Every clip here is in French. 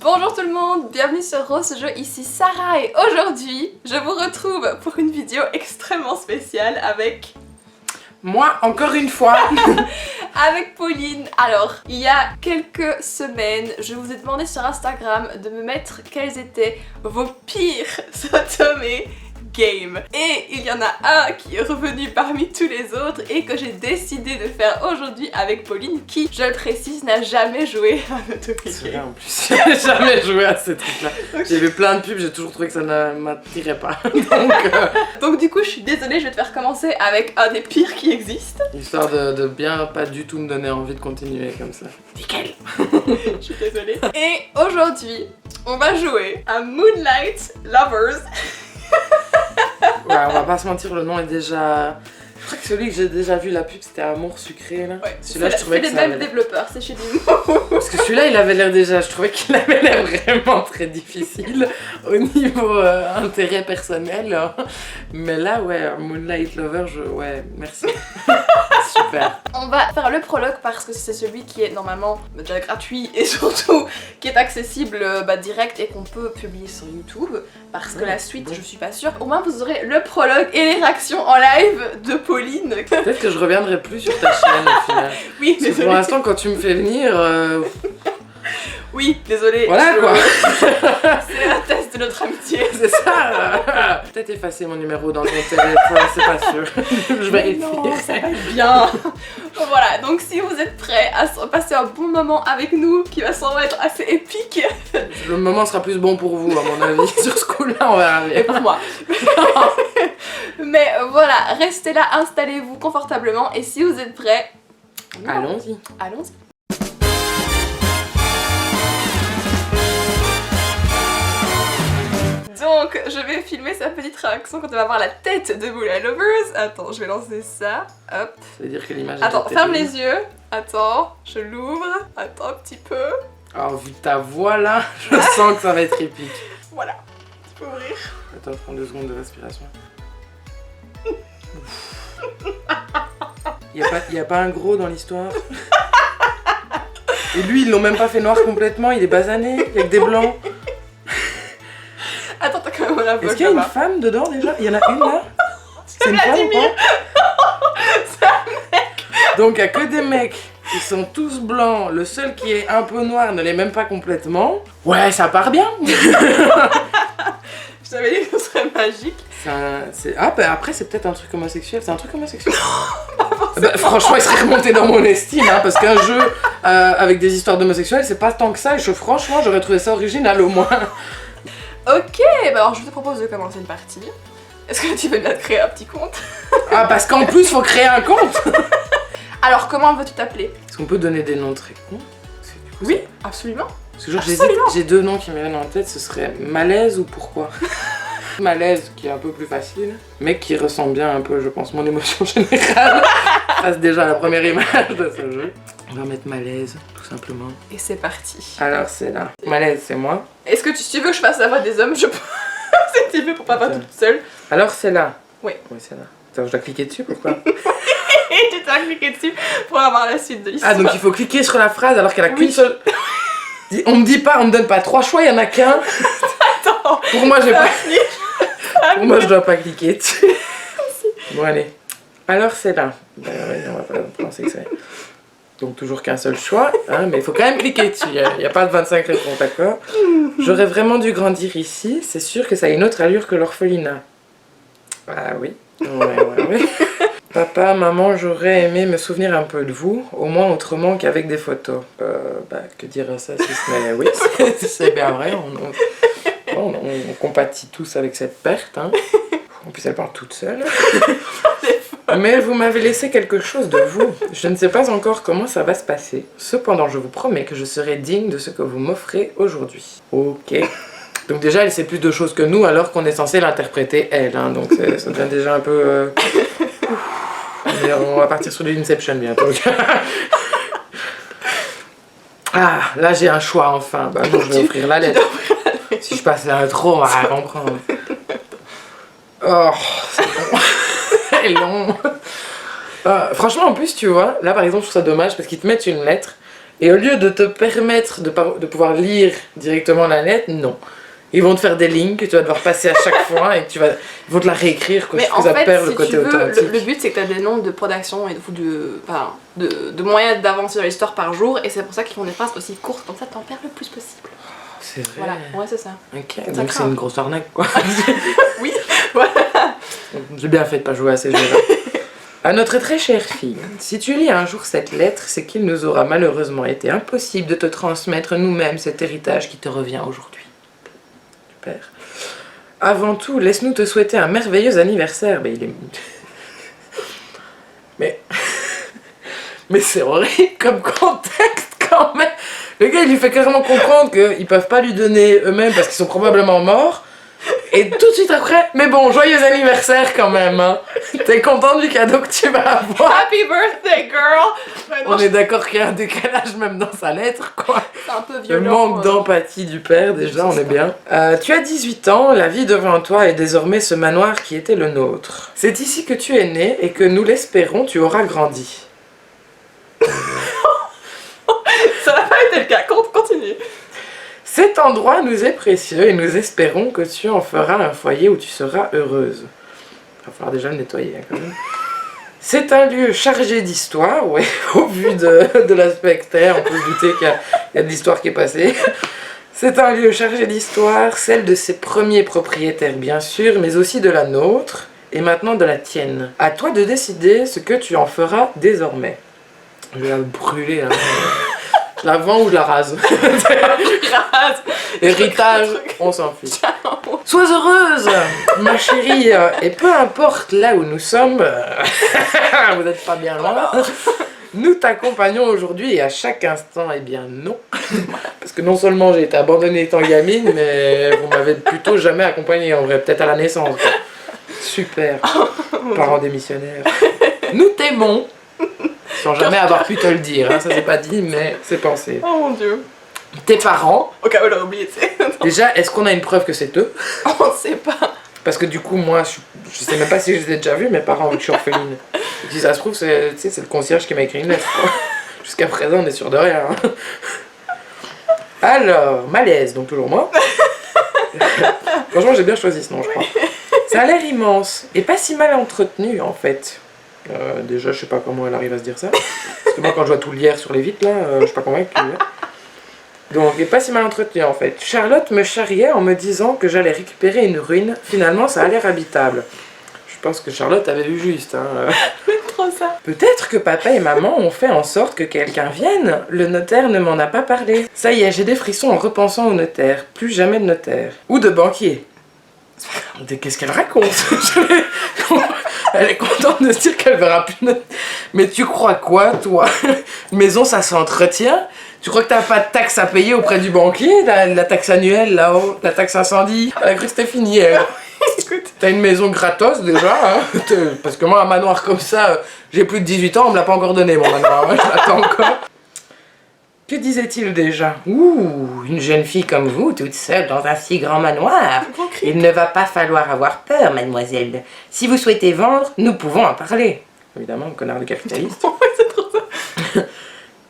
Bonjour tout le monde, bienvenue sur Rose Jeu, ici Sarah et aujourd'hui je vous retrouve pour une vidéo extrêmement spéciale avec... Moi, encore une fois. Avec Pauline. Alors, il y a quelques semaines, je vous ai demandé sur Instagram de me mettre quels étaient vos pires sotomés game. Et il y en a un qui est revenu parmi tous les autres et que j'ai décidé de faire aujourd'hui avec Pauline qui, je le précise, n'a jamais joué à un Otome C'est vrai Game. en plus, j'ai jamais joué à ces trucs là. J'ai vu plein de pubs, j'ai toujours trouvé que ça ne m'attirait pas. Donc du coup je suis désolée, je vais te faire commencer avec un des pires qui existent. Histoire de bien pas du tout me donner envie de continuer comme ça. Nickel. Je suis désolée. Et aujourd'hui, on va jouer à Moonlight Lovers. Ouais, on va pas se mentir, le nom est déjà... Je crois que celui que j'ai déjà vu la pub c'était Amour Sucré là. Ouais, Celui-là je trouvais que c'est les ça mêmes avait... développeurs, c'est chez Dimo. Parce que celui-là il avait l'air déjà, je trouvais qu'il avait l'air vraiment très difficile au niveau intérêt personnel. Mais là ouais, Moonlight Lover, ouais, merci. Super. On va faire le prologue parce que c'est celui qui est normalement déjà gratuit et surtout qui est accessible direct et qu'on peut publier sur YouTube. Parce que la suite, je suis pas sûre. Au moins vous aurez le prologue et les réactions en live de Pauline. Peut-être que je reviendrai plus sur ta chaîne au final. Oui, Parce que désolée. pour l'instant quand tu me fais venir... Oui, désolée. Voilà quoi. C'est un test de notre amitié. C'est ça. Peut-être effacer mon numéro dans ton téléphone, c'est pas sûr. Je vérifie. Non, ça va être bien. Voilà, donc si vous êtes prêts à passer un bon moment avec nous, qui va sûrement être assez épique. Le moment sera plus bon pour vous à mon avis. Sur ce coup-là, on verra bien. Et pour moi. Mais voilà, restez là, installez-vous confortablement et si vous êtes prêts, Allons-y. allons-y. Donc, je vais filmer sa petite réaction quand on va voir la tête de Moonlight Lovers. Attends, je vais lancer ça. Hop. Ça veut dire que l'image est Attends, terrible. ferme les yeux. Attends, je l'ouvre. Attends un petit peu. Alors, vu ta voix là, je sens que ça va être épique. Voilà. Tu peux ouvrir. Attends, prends 2 secondes de respiration. Y a pas un gros dans l'histoire. Et lui, ils l'ont même pas fait noir complètement, il est basané, avec des blancs. Attends, t'as quand même la voix Est-ce qu'il y a une là-bas. femme dedans déjà? Il y en a une là? C'est une femme ou Vladimir. pas? Donc il y a que des mecs qui sont tous blancs, le seul qui est un peu noir ne l'est même pas complètement. Ouais, ça part bien. Je t'avais dit que ce serait magique. Ah bah après c'est peut-être un truc homosexuel, c'est un truc homosexuel. Bah, franchement il serait remonté dans mon estime hein, parce qu'un jeu avec des histoires d'homosexuels c'est pas tant que ça et franchement j'aurais trouvé ça original au moins. Ok, bah alors je te propose de commencer une partie. Est-ce que tu veux bien te créer un petit compte? Ah parce qu'en plus faut créer un compte. Alors comment veux-tu t'appeler? Est-ce qu'on peut donner des noms très cons? Parce que, du coup, Oui, absolument. Parce que genre, Absolument. j'ai 2 noms qui me viennent en tête, ce serait Malaise ou Pourquoi. Malaise qui est un peu plus facile, mais qui ressemble bien un peu, je pense, mon émotion générale. Passe déjà la première image de ce jeu. On va mettre Malaise, tout simplement. Et c'est parti. Alors c'est là. Malaise, c'est moi. Est-ce que tu veux que je fasse la voix des hommes? Je peux. C'est petit peu pour pas toute seule. Alors c'est là. Oui. Oui, c'est là. Attends, je dois cliquer dessus, pourquoi? Et tu t'as cliqué dessus pour avoir la suite de l'histoire. Ah, donc il faut cliquer sur la phrase alors qu'elle a Oui. qu'une seule... On me dit pas, on me donne pas 3 choix, il y en a qu'un. Attends. Pour moi, j'ai pas... Pour moi, je dois pas cliquer dessus. Bon, allez. Alors, c'est là. Ben, ouais, on va pas penser que c'est... Donc, toujours qu'un seul choix, hein, mais il faut quand même cliquer dessus. Il n'y a pas de 25 réponses, d'accord? J'aurais vraiment dû grandir ici. C'est sûr que ça a une autre allure que l'orphelinat. Ah oui. Ouais. Papa, maman, j'aurais aimé me souvenir un peu de vous, au moins autrement qu'avec des photos. Que dire à ça si ce n'est... Oui, c'est bien vrai. On compatit tous avec cette perte. Hein. En plus, elle parle toute seule. Mais vous m'avez laissé quelque chose de vous. Je ne sais pas encore comment ça va se passer. Cependant, je vous promets que je serai digne de ce que vous m'offrez aujourd'hui. Ok. Donc déjà, elle sait plus de choses que nous alors qu'on est censé l'interpréter elle. Hein. Donc ça devient déjà un peu... On va partir sur l'Inception bientôt. Ah, là j'ai un choix enfin. Bah non, je vais offrir la lettre. Si je passe l'intro, on va rien comprendre. Oh, c'est long. C'est long. Franchement, en plus, tu vois, là par exemple, je trouve ça dommage parce qu'ils te mettent une lettre Et au lieu de te permettre de pouvoir lire directement la lettre, non. Ils vont te faire des lignes que tu vas devoir passer à chaque fois et ils vont te la réécrire Mais que ça perd le côté authentique. Le but c'est que tu as des nombres de production et de moyens d'avancer dans l'histoire par jour et c'est pour ça qu'ils font des phrases aussi courtes, comme ça t'en perds le plus possible. C'est vrai. Voilà, ouais c'est ça. Ok, donc c'est une grosse arnaque quoi. Oui, voilà. J'ai bien fait de pas jouer à ces jeux-là. À notre très chère fille, si tu lis un jour cette lettre, c'est qu'il nous aura malheureusement été impossible de te transmettre nous-mêmes cet héritage qui te revient aujourd'hui. Super. Avant tout, laisse-nous te souhaiter un merveilleux anniversaire. Mais il est... Mais c'est horrible comme contexte quand même. Le gars, il lui fait carrément comprendre qu'ils peuvent pas lui donner eux-mêmes parce qu'ils sont probablement morts. Et tout de suite après, mais bon, joyeux anniversaire quand même, hein. T'es content du cadeau que tu vas avoir? Happy birthday, girl! Ouais, non, On est d'accord qu'il y a un décalage même dans sa lettre, quoi. c'est un peu Le violent. manque d'empathie du père, déjà, on est bien. Tu as 18 ans, la vie devant toi est désormais ce manoir qui était le nôtre. C'est ici que tu es né et que nous l'espérons, tu auras grandi. Ça n'a pas été le cas, continue. Cet endroit nous est précieux et nous espérons que tu en feras un foyer où tu seras heureuse. Il va falloir déjà le nettoyer, hein, quand même. C'est un lieu chargé d'histoire, ouais, au vu de l'aspect externe, on peut se douter qu'il y a de l'histoire qui est passée. C'est un lieu chargé d'histoire, celle de ses premiers propriétaires bien sûr, mais aussi de la nôtre, et maintenant de la tienne. À toi de décider ce que tu en feras désormais. Je vais la brûler, là. Je la vends ou je la rase? Rase. Héritage, on s'en fiche. Sois heureuse, ma chérie, et peu importe là où nous sommes, vous n'êtes pas bien loin, nous t'accompagnons aujourd'hui et à chaque instant, eh bien non. Parce que non seulement j'ai été abandonnée étant gamine, mais vous m'avez plutôt jamais accompagnée en vrai, peut-être à la naissance. Quoi. Super, parents démissionnaires. Nous t'aimons, sans jamais avoir pu te le dire, hein. Ça c'est pas dit, mais c'est pensé. Oh mon dieu. Tes parents, Au cas où j'aurais oublié, tu sais. déjà, est-ce qu'on a une preuve que c'est eux? On sait pas. Parce que du coup, moi, je sais même pas si je les ai déjà vus, mes parents, vu que je suis orpheline. Et si ça se trouve, c'est le concierge qui m'a écrit une lettre. Jusqu'à présent, on est sûr de rien. Hein. Alors, malaise, donc toujours moi. Franchement, j'ai bien choisi ce nom, je crois. Ça a l'air immense et pas si mal entretenu, en fait. Déjà, je sais pas comment elle arrive à se dire ça. Parce que moi, quand je vois tout lierre sur les vitres, là, je suis pas convaincue. Donc, il est pas si mal entretenu en fait. Charlotte me charriait en me disant que j'allais récupérer une ruine. Finalement, ça a l'air habitable. Je pense que Charlotte avait vu juste. Hein. Trop ça. Peut-être que papa et maman ont fait en sorte que quelqu'un vienne. Le notaire ne m'en a pas parlé. Ça y est, j'ai des frissons en repensant au notaire. Plus jamais de notaire. Ou de banquier. Qu'est-ce qu'elle raconte? Elle est contente de se dire qu'elle verra plus de notaire. Mais tu crois quoi, toi? Une maison, ça s'entretient? Tu crois que t'as pas de taxe à payer auprès du banquier? La taxe annuelle là-haut, la taxe incendie? Elle a cru que c'était fini, elle. Écoute, t'as une maison gratos déjà, hein? Parce que moi, un manoir comme ça, j'ai plus de 18 ans, on me l'a pas encore donné mon manoir, hein, je l'attends encore. Que disait-il déjà? Ouh, une jeune fille comme vous, toute seule dans un si grand manoir. Il ne va pas falloir avoir peur, mademoiselle. Si vous souhaitez vendre, nous pouvons en parler. Évidemment, connard de capitaliste. Ouais, c'est trop ça.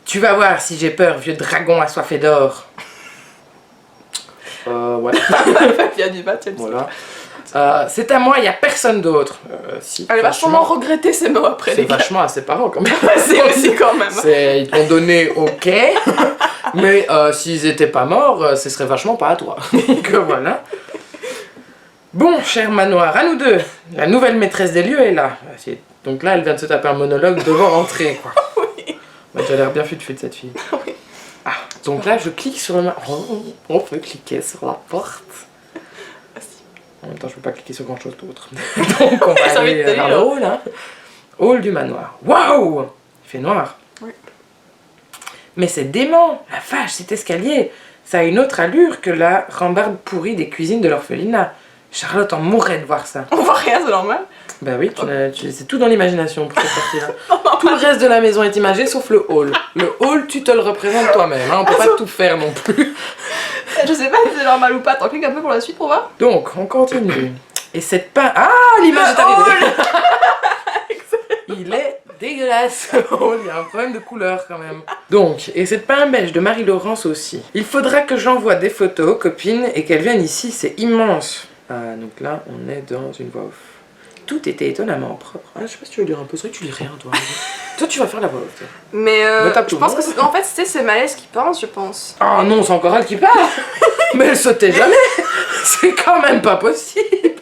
Tu vas voir si j'ai peur, vieux dragon assoiffé d'or. Ouais. Il y a du bat, tu le sais. Voilà. C'est à moi, il n'y a personne d'autre. Si, Elle va sûrement regretter ces mots après, c'est les gars. vachement à ses parents quand même. C'est aussi quand même. Ils t'ont donné ok, mais s'ils étaient pas morts, ce serait vachement pas à toi. Donc voilà. Bon, cher manoir, à nous deux. La nouvelle maîtresse des lieux est là. Donc là, elle vient de se taper un monologue devant rentrer, quoi. Oui. Bah, j'ai l'air bien fut-fut de cette fille. Oui. Ah, donc là, je clique sur le... on peut cliquer sur la porte. En même temps, je peux pas cliquer sur grand-chose d'autre. Donc on va aller vers le hall, hein. Hall du manoir. Waouh! Il fait noir. Oui. Mais c'est dément! La vache, cet escalier! Ça a une autre allure que la rambarde pourrie des cuisines de l'orphelinat. Charlotte en mourrait de voir ça. On voit rien, c'est normal. Bah oui, c'est tout dans l'imagination pour cette partie-là. Tout le reste de la maison est imagé sauf le hall. Le hall, tu te le représentes toi-même, hein. On peut pas tout faire non plus. Je sais pas si c'est normal ou pas, t'en cliques un peu pour la suite pour voir. Donc, on continue. Et cette l'image est arrivée. Il est dégueulasse. Il y a un problème de couleur quand même. Donc, et cette pain beige de Marie-Laurence aussi. Il faudra que j'envoie des photos aux copines et qu'elles viennent ici, c'est immense. Ah, donc là, on est dans une voix off. Tout était étonnamment propre. Ah, je sais pas si tu veux lire un peu, c'est vrai que tu lis rien, toi. Toi, tu vas faire la voix off. Toi. Mais Bah, je pense que en fait, c'est Malaise qui pense, je pense. Ah non, c'est encore elle qui parle. Mais elle sautait jamais. C'est quand même pas possible.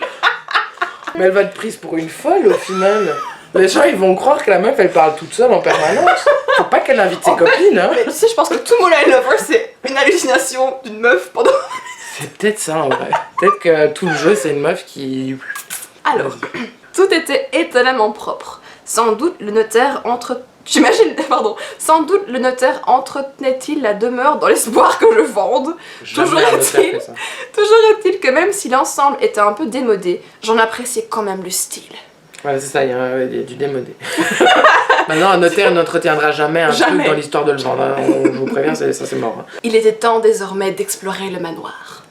Mais elle va être prise pour une folle au final. Les gens ils vont croire que la meuf elle parle toute seule en permanence. Faut pas qu'elle invite ses copines hein. Mais tu sais, je pense que tout Moulin Lover c'est une hallucination d'une meuf pendant. C'est peut-être ça en vrai. Peut-être que tout le jeu c'est une meuf qui. Alors, tout était étonnamment propre. Sans doute le notaire Sans doute le notaire entretenait-il la demeure dans l'espoir que je vende. Toujours est-il que même si l'ensemble était un peu démodé, j'en appréciais quand même le style. Ouais, c'est ça, il y a du démodé. Maintenant, un notaire n'entretiendra jamais un truc dans l'histoire de le vendre. Hein. Je vous préviens, ça c'est mort. Hein. Il était temps désormais d'explorer le manoir.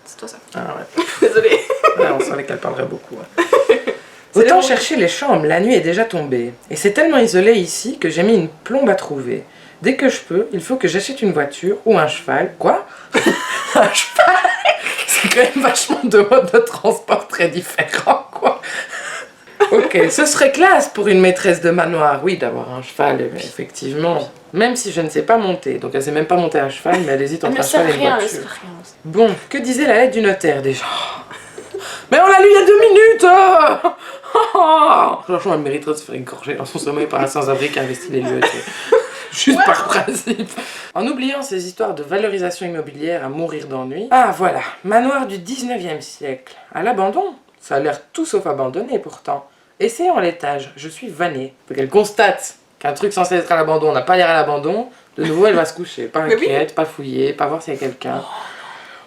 C'est toi ça. Ah ouais. Désolée. Ouais, on sentait qu'elle parlerait beaucoup. Hein. Autant chercher les chambres, la nuit est déjà tombée. Et c'est tellement isolé ici que j'ai mis une plombe à trouver. Dès que je peux, il faut que j'achète une voiture ou un cheval. Quoi? Un cheval? C'est quand même vachement de modes de transport très différents, quoi. Ok, ce serait classe pour une maîtresse de manoir, oui, d'avoir un cheval, effectivement. Même si je ne sais pas monter. Donc elle sait même pas monter à cheval, mais elle hésite entre un cheval et une voiture. Bon, que disait la lettre du notaire déjà? Mais on l'a lu il y a 2 minutes Franchement, elle mériterait de se faire égorger dans son sommeil par un sans-abri qui a investi les lieux. Juste par principe. En oubliant ces histoires de valorisation immobilière à mourir d'ennui. Ah voilà, manoir du 19e siècle. À l'abandon? Ça a l'air tout sauf abandonné pourtant. Essayons à l'étage, je suis vannée. Faut qu'elle constate qu'un truc censé être à l'abandon n'a pas l'air à l'abandon. De nouveau, elle va se coucher. Pas inquiète, pas fouiller, pas voir s'il y a quelqu'un.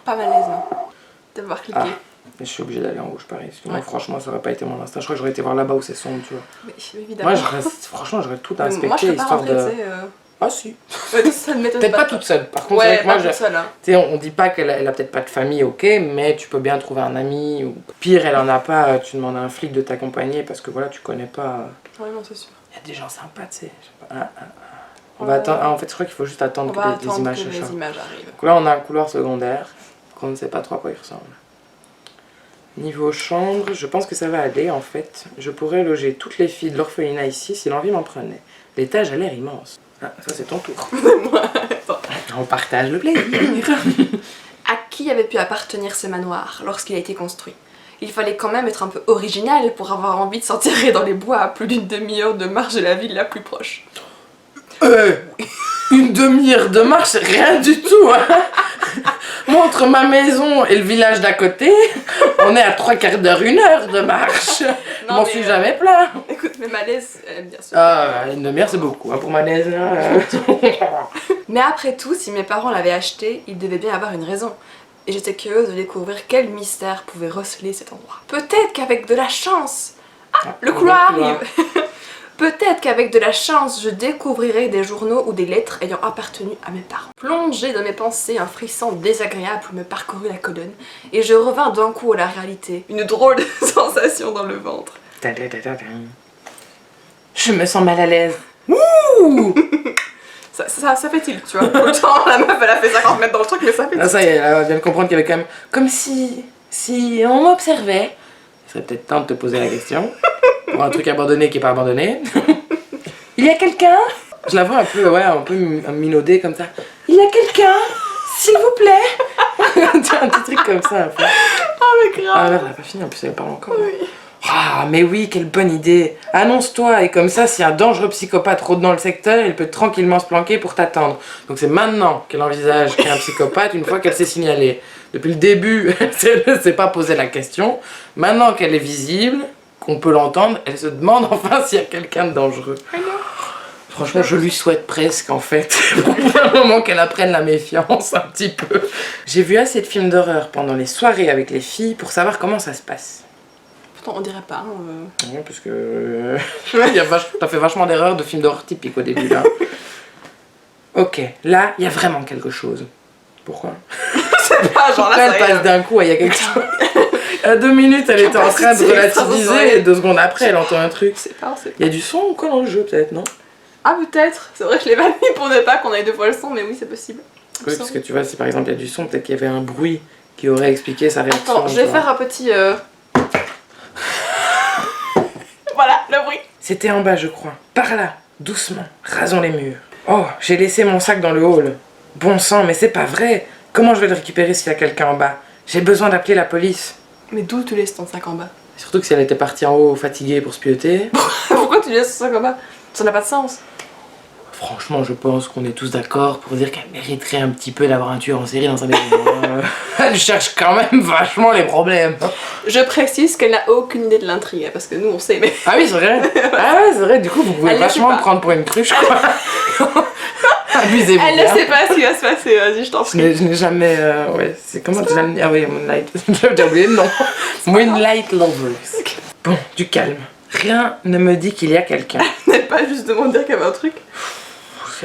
Pas malaise, hein. D'avoir cliqué. Je suis obligée d'aller en haut, je parie. Sinon, franchement, ça aurait pas été mon instinct. Je crois que j'aurais été voir là-bas où c'est sombre, tu vois. Mais évidemment. Moi, franchement, j'aurais tout inspecté, moi, je peux pas histoire rentrer, de. Ah, si. Ça ne m'étonne Peut-être pas toute seule. Par contre, ouais, avec moi, toute seule, hein. Tu sais, on dit pas qu'elle a peut-être pas de famille, ok, mais tu peux bien trouver un ami. Ou pire, elle en a pas, tu demandes à un flic de t'accompagner parce que voilà, tu connais pas. Ouais, non, c'est sûr. Il y a des gens sympas, tu sais. On va attendre. En fait, je crois qu'il faut juste attendre que les images se chargent. Donc là, on a un couloir secondaire qu'on ne sait pas trop à quoi il ressemble. Niveau chambre, je pense que ça va aller en fait. Je pourrais loger toutes les filles de l'orphelinat ici si l'envie m'en prenait. L'étage a l'air immense. Ah, ça c'est ton tour. Moi, on partage le plaisir. À qui avait pu appartenir ce manoir lorsqu'il a été construit? Il fallait quand même être un peu original pour avoir envie de s'enterrer dans les bois à plus d'une demi-heure de marche de la ville la plus proche. Une demi-heure de marche, c'est rien du tout, hein. Moi, entre ma maison et le village d'à côté, on est à 3/4 d'heure, 1 heure de marche. Je m'en suis jamais plaint. Écoute, mais Malaise aime bien ça. Ah, une demi-heure, c'est beaucoup, hein, pour Malaise. Mais après tout, si mes parents l'avaient acheté, ils devaient bien avoir une raison. Et j'étais curieuse de découvrir quel mystère pouvait receler cet endroit. Peut-être qu'avec de la chance... Ah, le couloir arrive. Peut-être qu'avec de la chance, je découvrirai des journaux ou des lettres ayant appartenu à mes parents. Plongé dans mes pensées, un frisson désagréable me parcourut la colonne et je revins d'un coup à la réalité. Une drôle de sensation dans le ventre. Je me sens mal à l'aise. Ouh. Ça fait tilt, tu vois. Autant la meuf elle a fait 50 mètres dans le truc, mais ça fait tilt. Ah, ça y est, elle vient de comprendre qu'il y avait quand même... Comme si on m'observait. Il serait peut-être temps de te poser la question. Pour un truc abandonné qui n'est pas abandonné. Il y a quelqu'un? Je la vois un peu minaudée comme ça. Il y a quelqu'un? S'il vous plaît? Un petit truc comme ça un peu. Oh mais grave. Ah là, elle n'a pas fini, en plus elle parle encore. Oui. Ah mais oui, quelle bonne idée. Annonce-toi et comme ça, si un dangereux psychopathe rôde dans le secteur, il peut tranquillement se planquer pour t'attendre. Donc c'est maintenant qu'elle envisage qu'il y a un psychopathe une fois qu'elle s'est signalée. Depuis le début, elle ne s'est pas posé la question. Maintenant qu'elle est visible, qu'on peut l'entendre, elle se demande enfin s'il y a quelqu'un de dangereux. Franchement, je lui souhaite presque en fait, pour un moment qu'elle apprenne la méfiance un petit peu. J'ai vu assez de films d'horreur pendant les soirées avec les filles pour savoir comment ça se passe. Pourtant on dirait pas. Oui, parce que t'as fait vachement d'erreurs de films d'horreur typiques au début là. Ok, là, il y a vraiment quelque chose. Pourquoi? C'est pas genre là, elle passe d'un coup, il y a quelque chose. À 2 minutes, elle était en train de c'est relativiser et 2 secondes après, elle entend un truc. C'est pas, c'est Il y a du son ou quoi dans le jeu, peut-être, non? Ah, peut-être. C'est vrai que je l'ai pas mis pour ne pas qu'on ait 2 fois le son, mais oui, c'est possible. Oui, parce que tu vois, si par exemple il y a du son, peut-être qu'il y avait un bruit qui aurait expliqué sa réaction. Attends, je vais faire un petit. Voilà, le bruit. C'était en bas, je crois. Par là, doucement, rasons les murs. Oh, j'ai laissé mon sac dans le hall. Bon sang, mais c'est pas vrai. Comment je vais le récupérer s'il y a quelqu'un en bas? J'ai besoin d'appeler la police. Mais d'où tu laisses ton sac en bas? Surtout que si elle était partie en haut fatiguée pour se pieuter. Pourquoi tu laisses ton sac en bas? Ça n'a pas de sens. Franchement, je pense qu'on est tous d'accord pour dire qu'elle mériterait un petit peu d'avoir un tueur en série dans sa maison. Elle cherche quand même vachement les problèmes. Je précise qu'elle n'a aucune idée de l'intrigue, parce que nous on sait, mais. Ah oui, c'est vrai. Ah ouais, c'est vrai. Du coup, vous pouvez Elle le vachement sait me pas. prendre pour une cruche, quoi. Abusez-vous. Elle ne sait pas ce qui va se passer, vas-y, je t'en prie. Je n'ai jamais. Ouais, c'est comment déjà le. Ah oui, Moonlight. J'ai oublié le nom. Moonlight Lovers. Bon, du calme. Rien ne me dit qu'il y a quelqu'un. N'est pas juste de me dire qu'il y avait un truc.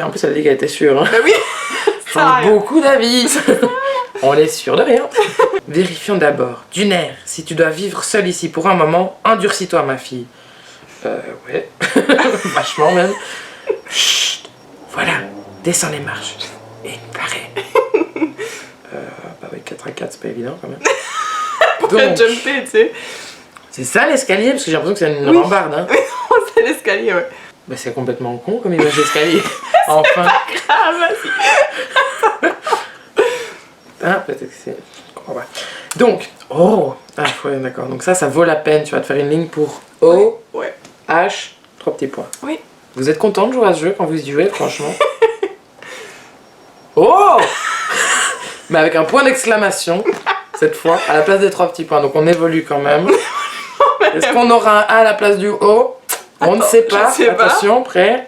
En plus, elle a dit qu'elle était sûre. Hein. Bah oui. Ça a beaucoup d'avis. On est sûr de rien. Vérifions d'abord. Dunaire, si tu dois vivre seule ici pour un moment, endurcis-toi, ma fille. Ouais. Vachement même. Chut. Voilà. Descends les marches. Et pareil. Bah oui, 4 à 4, c'est pas évident quand même. Pourquoi Donc, jumper, tu sais? c'est ça l'escalier, parce que j'ai l'impression que c'est une Oui. rambarde. Hein. C'est l'escalier, ouais. Bah c'est complètement con comme image d'escalier. Enfin. Ah, vas-y. Ah, peut-être que c'est. Je comprends pas. Donc, oh! Ah, ouais, d'accord. Donc, ça vaut la peine. Tu vas te faire une ligne pour O, Ouais. H, 3 petits points. Oui. Vous êtes content de jouer à ce jeu quand vous y jouez, franchement? Oh! Mais avec un point d'exclamation, cette fois, à la place des 3 petits points. Donc, on évolue quand même. Est-ce qu'on aura un A à la place du O? On ne sait pas. je sais pas. Attention, prêt?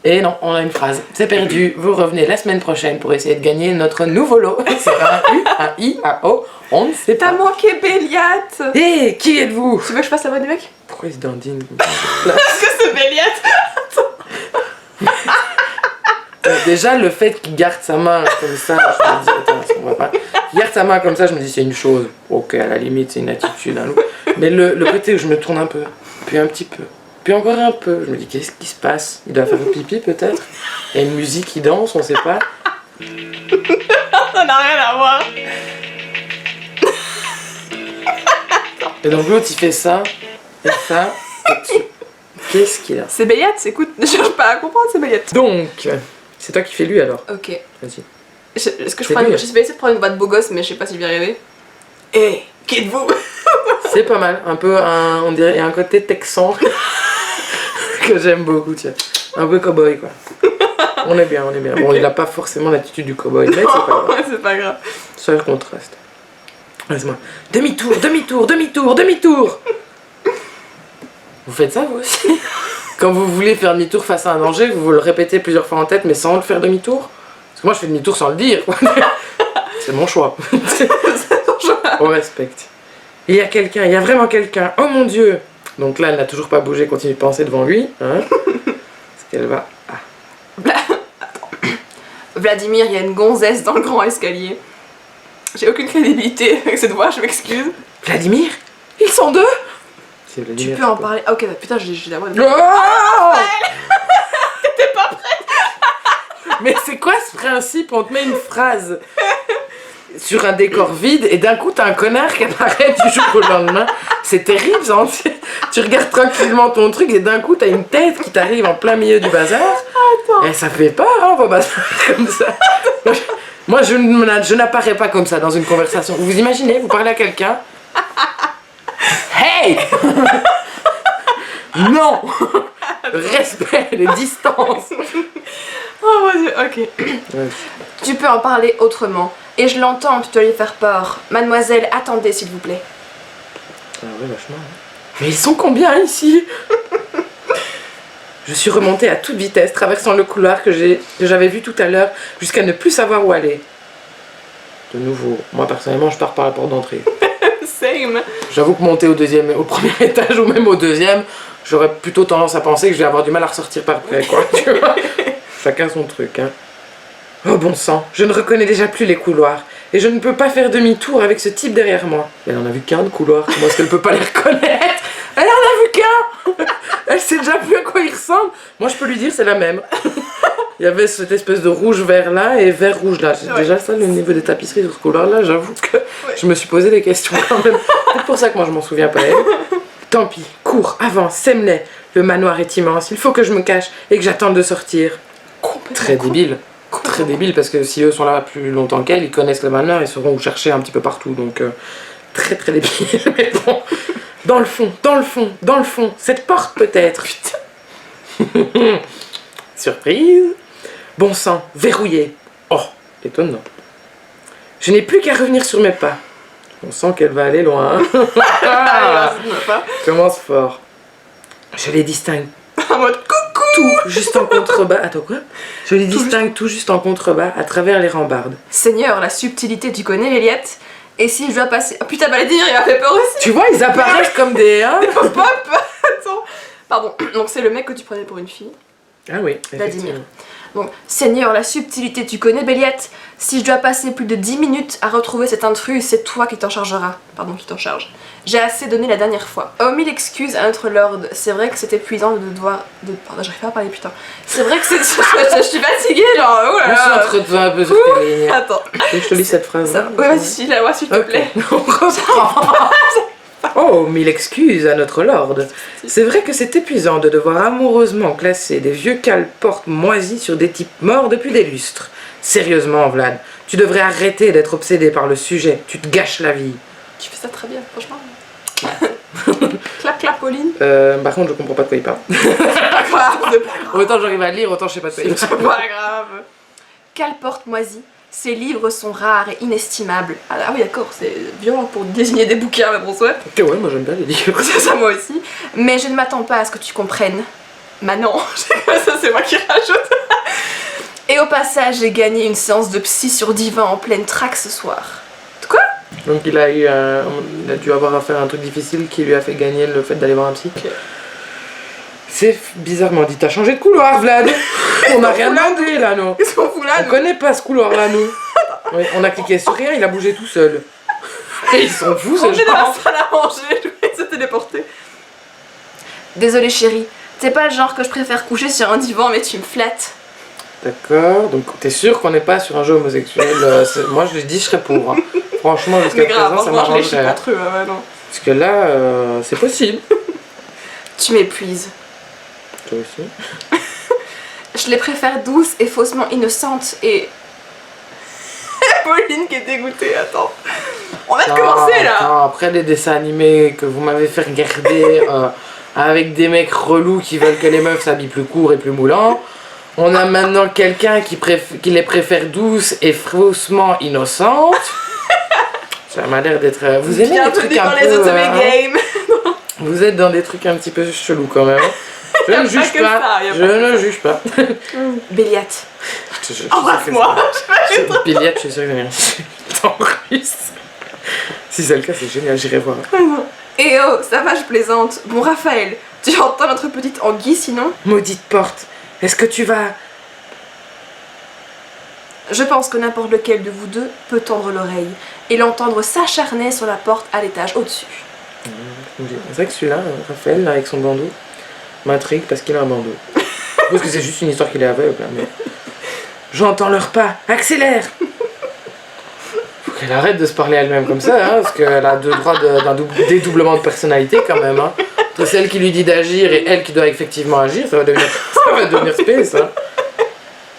Et non, on a une phrase. C'est perdu. Vous revenez la semaine prochaine pour essayer de gagner notre nouveau lot. C'est un U, un I, un O. On ne sait T'as pas. manqué Béliat. Hé, qui êtes-vous? Tu veux que je fasse la voix du mec? Pourquoi il se dandine? Parce que c'est Béliat. Déjà, le fait qu'il garde sa main comme ça, je me dis, attends, on va pas. Il garde sa main comme ça, je me dis, c'est une chose. Ok, à la limite, c'est une attitude. Hein, mais le côté où je me tourne un peu, puis un petit peu, puis encore un peu, je me dis, qu'est-ce qui se passe? Il doit faire pipi peut-être? Il y a une musique qui danse, on sait pas. Ça n'a rien à voir. Et donc l'autre, il fait ça, et ça, et qu'est-ce qu'il a? C'est Béliat, écoute, ne cherche pas à comprendre, c'est Béliat. Donc, c'est toi qui fais lui alors? Ok. Vas-y. Est-ce que je C'est prends lui, une... Je vais essayer de prendre une voix de beau gosse, mais je sais pas si je vais y arriver. Eh, qui êtes-vous? C'est pas mal, un peu on dirait, il y a un côté texan que j'aime beaucoup, tiens. Un peu cow-boy quoi. On est bien, on est bien. Bon, il a pas forcément l'attitude du cow-boy, mais c'est pas grave. C'est pas grave. Seul contraste. Laisse-moi. Demi-tour, demi-tour, demi-tour, demi-tour. Vous faites ça vous aussi? Quand vous voulez faire demi-tour face à un danger, vous le répétez plusieurs fois en tête, mais sans le faire demi-tour? Parce que moi je fais demi-tour sans le dire. Quoi. C'est mon choix. On respecte. Il y a quelqu'un, il y a vraiment quelqu'un. Oh mon Dieu! Donc là, elle n'a toujours pas bougé, continue de penser devant lui. Hein. Est-ce qu'elle va... Ah. Vladimir, il y a une gonzesse dans le grand escalier. J'ai aucune crédibilité avec cette voix, je m'excuse. Vladimir? Ils sont deux? C'est Tu Vladimir. peux en parler. Ah, ok, bah, putain, j'ai la voix de. Oh! T'es pas prête? Mais c'est quoi ce principe? On te met une phrase sur un décor vide et d'un coup t'as un connard qui apparaît du jour au lendemain. C'est terrible, ça. Tu regardes tranquillement ton truc et d'un coup t'as une tête qui t'arrive en plein milieu du bazar. Attends. Et ça fait peur, hein, vos bazars comme ça. Moi, je n'apparais pas comme ça dans une conversation. Vous imaginez, vous parlez à quelqu'un. Hey! Non! Respect, les distances. Oh mon dieu, ok. Tu peux en parler autrement. Et je l'entends, tu dois lui faire peur. Mademoiselle, attendez s'il vous plaît. Ah ouais, vachement. Mais ils sont combien ici? Je suis remontée à toute vitesse, traversant le couloir que j'avais vu tout à l'heure, jusqu'à ne plus savoir où aller. De nouveau, moi personnellement, je pars par la porte d'entrée. Same. J'avoue que monter au premier étage ou même au deuxième, j'aurais plutôt tendance à penser que je vais avoir du mal à ressortir par après, quoi. Tu vois. Chacun son truc, hein. Oh bon sang, je ne reconnais déjà plus les couloirs. et je ne peux pas faire demi-tour avec ce type derrière moi. Elle en a vu qu'un de couloir, comment est-ce qu'elle peut pas les reconnaître? Elle en a vu qu'un. Elle sait déjà plus à quoi il ressemble. Moi je peux lui dire c'est la même. Il y avait cette espèce de rouge-vert là et vert-rouge là. C'est déjà ça le niveau des tapisseries sur ce couloir là, j'avoue que je me suis posé des questions quand même. C'est pour ça que moi je m'en souviens pas elle. Tant pis, cours, avance, sème-les. Le manoir est immense, il faut que je me cache et que j'attende de sortir. Très débile. Très débile parce que si eux sont là plus longtemps qu'elle, ils connaissent le manoir, ils sauront où chercher un petit peu partout. Donc très très débile. Mais bon, dans le fond, dans le fond, dans le fond, cette porte peut-être. Putain. Surprise. Bon sang, verrouillé. Oh, étonnant. Je n'ai plus qu'à revenir sur mes pas. On sent qu'elle va aller loin. Commence fort. Je les distingue. En mode coucou. Tout juste en contrebas. Attends quoi? Je les distingue tout juste en contrebas à travers les rambardes. Seigneur, la subtilité, tu connais Eliette? Et si je dois passer... Oh putain, bah les dire, il m'a fait peur aussi. Tu vois, ils apparaissent comme des... Hein Pop. Attends. Pardon, donc c'est le mec que tu prenais pour une fille. Ah oui, Vladimir. effectivement. Donc, Seigneur, la subtilité, tu connais Béliette? Si je dois passer plus de 10 minutes à retrouver cet intrus, c'est toi qui t'en chargeras. Pardon, qui t'en charge. J'ai assez donné la dernière fois. Oh, mille excuses à notre lord. C'est vrai que c'est épuisant de devoir... Pardon, j'arrive pas à parler, putain. C'est vrai que c'est... je suis fatiguée, genre... Oh là là. Concentre-toi un peu sur tes lignes. Attends. Et je te lis cette phrase. Ça... Ouais, vas-y, la vois, s'il te plaît. On reprend. Oh, mille excuses à notre lord. C'est vrai que c'est épuisant de devoir amoureusement classer des vieux cale-portes moisis sur des types morts depuis des lustres. Sérieusement, Vlad, tu devrais arrêter d'être obsédé par le sujet. Tu te gâches la vie. Tu fais ça très bien, franchement. Clap, clap, Pauline. Par contre, je comprends pas de quoi il parle. Pas grave. Autant j'arrive à lire, autant je sais pas de quoi il C'est parle. pas grave. Cale-porte moisie. Ces livres sont rares et inestimables. Ah oui, d'accord, c'est violent pour désigner des bouquins, mais bon, soit. Ok, ouais, moi j'aime bien les livres. Ça, moi aussi. Mais je ne m'attends pas à ce que tu comprennes. Manon, ça c'est moi qui rajoute. Et au passage, j'ai gagné une séance de psy sur divan en pleine traque ce soir. Quoi? Donc il a dû avoir à faire un truc difficile qui lui a fait gagner le fait d'aller voir un psy. Okay. C'est bizarrement dit, t'as changé de couloir, Vlad. On n'a rien demandé là, non. Qu'est-ce qu'on fout là? On connaît pas ce couloir là, nous. Oui, on a cliqué sur rien, il a bougé tout seul. Et ils sont fous, ce On est dans la genre. salle à manger, je vais se téléporter. Désolée chérie, t'es pas le genre que je préfère coucher sur un divan, mais tu me flattes. D'accord, donc t'es sûr qu'on n'est pas sur un jeu homosexuel? Moi je l'ai dit, je serais pour. Hein. Franchement, jusqu'à présent, ça je les chie m'arrangerait. pas trop, ouais, non. Parce que là, c'est possible. Tu m'épuises. Toi aussi. Je les préfère douces et faussement innocentes et... Pauline qui est dégoûtée, attends. On vient de commencer là. Attends, après les dessins animés que vous m'avez fait regarder avec des mecs relous qui veulent que les meufs s'habillent plus court et plus moulant, on a maintenant quelqu'un qui les préfère douces et faussement innocentes. Ça m'a l'air d'être... Vous aimez des trucs un peu... Game. Vous êtes dans des trucs un petit peu chelous quand même. Je ne juge pas. Je ne juge pas. Béliette. Embrasse-moi. Béliette, je suis sûre que c'est en russe. Si c'est le cas, c'est génial, j'irai voir. Eh oh, ça va, je plaisante. Bon, Raphaël, tu entends notre petite anguille sinon? Maudite porte, est-ce que tu vas... Je pense que n'importe lequel de vous deux peut tendre l'oreille et l'entendre s'acharner sur la porte à l'étage au-dessus. C'est vrai que celui-là, Raphaël, là, avec son bandeau, m'intrigue parce qu'il a un bandeau. Parce que c'est juste une histoire qu'il est aveugle, hein, mais... J'entends leur pas, accélère! Faut qu'elle arrête de se parler elle-même comme ça, hein, parce qu'elle a deux droits d'un dédoublement de personnalité quand même. Hein. Entre celle qui lui dit d'agir et elle qui doit effectivement agir, ça va devenir space. Hein.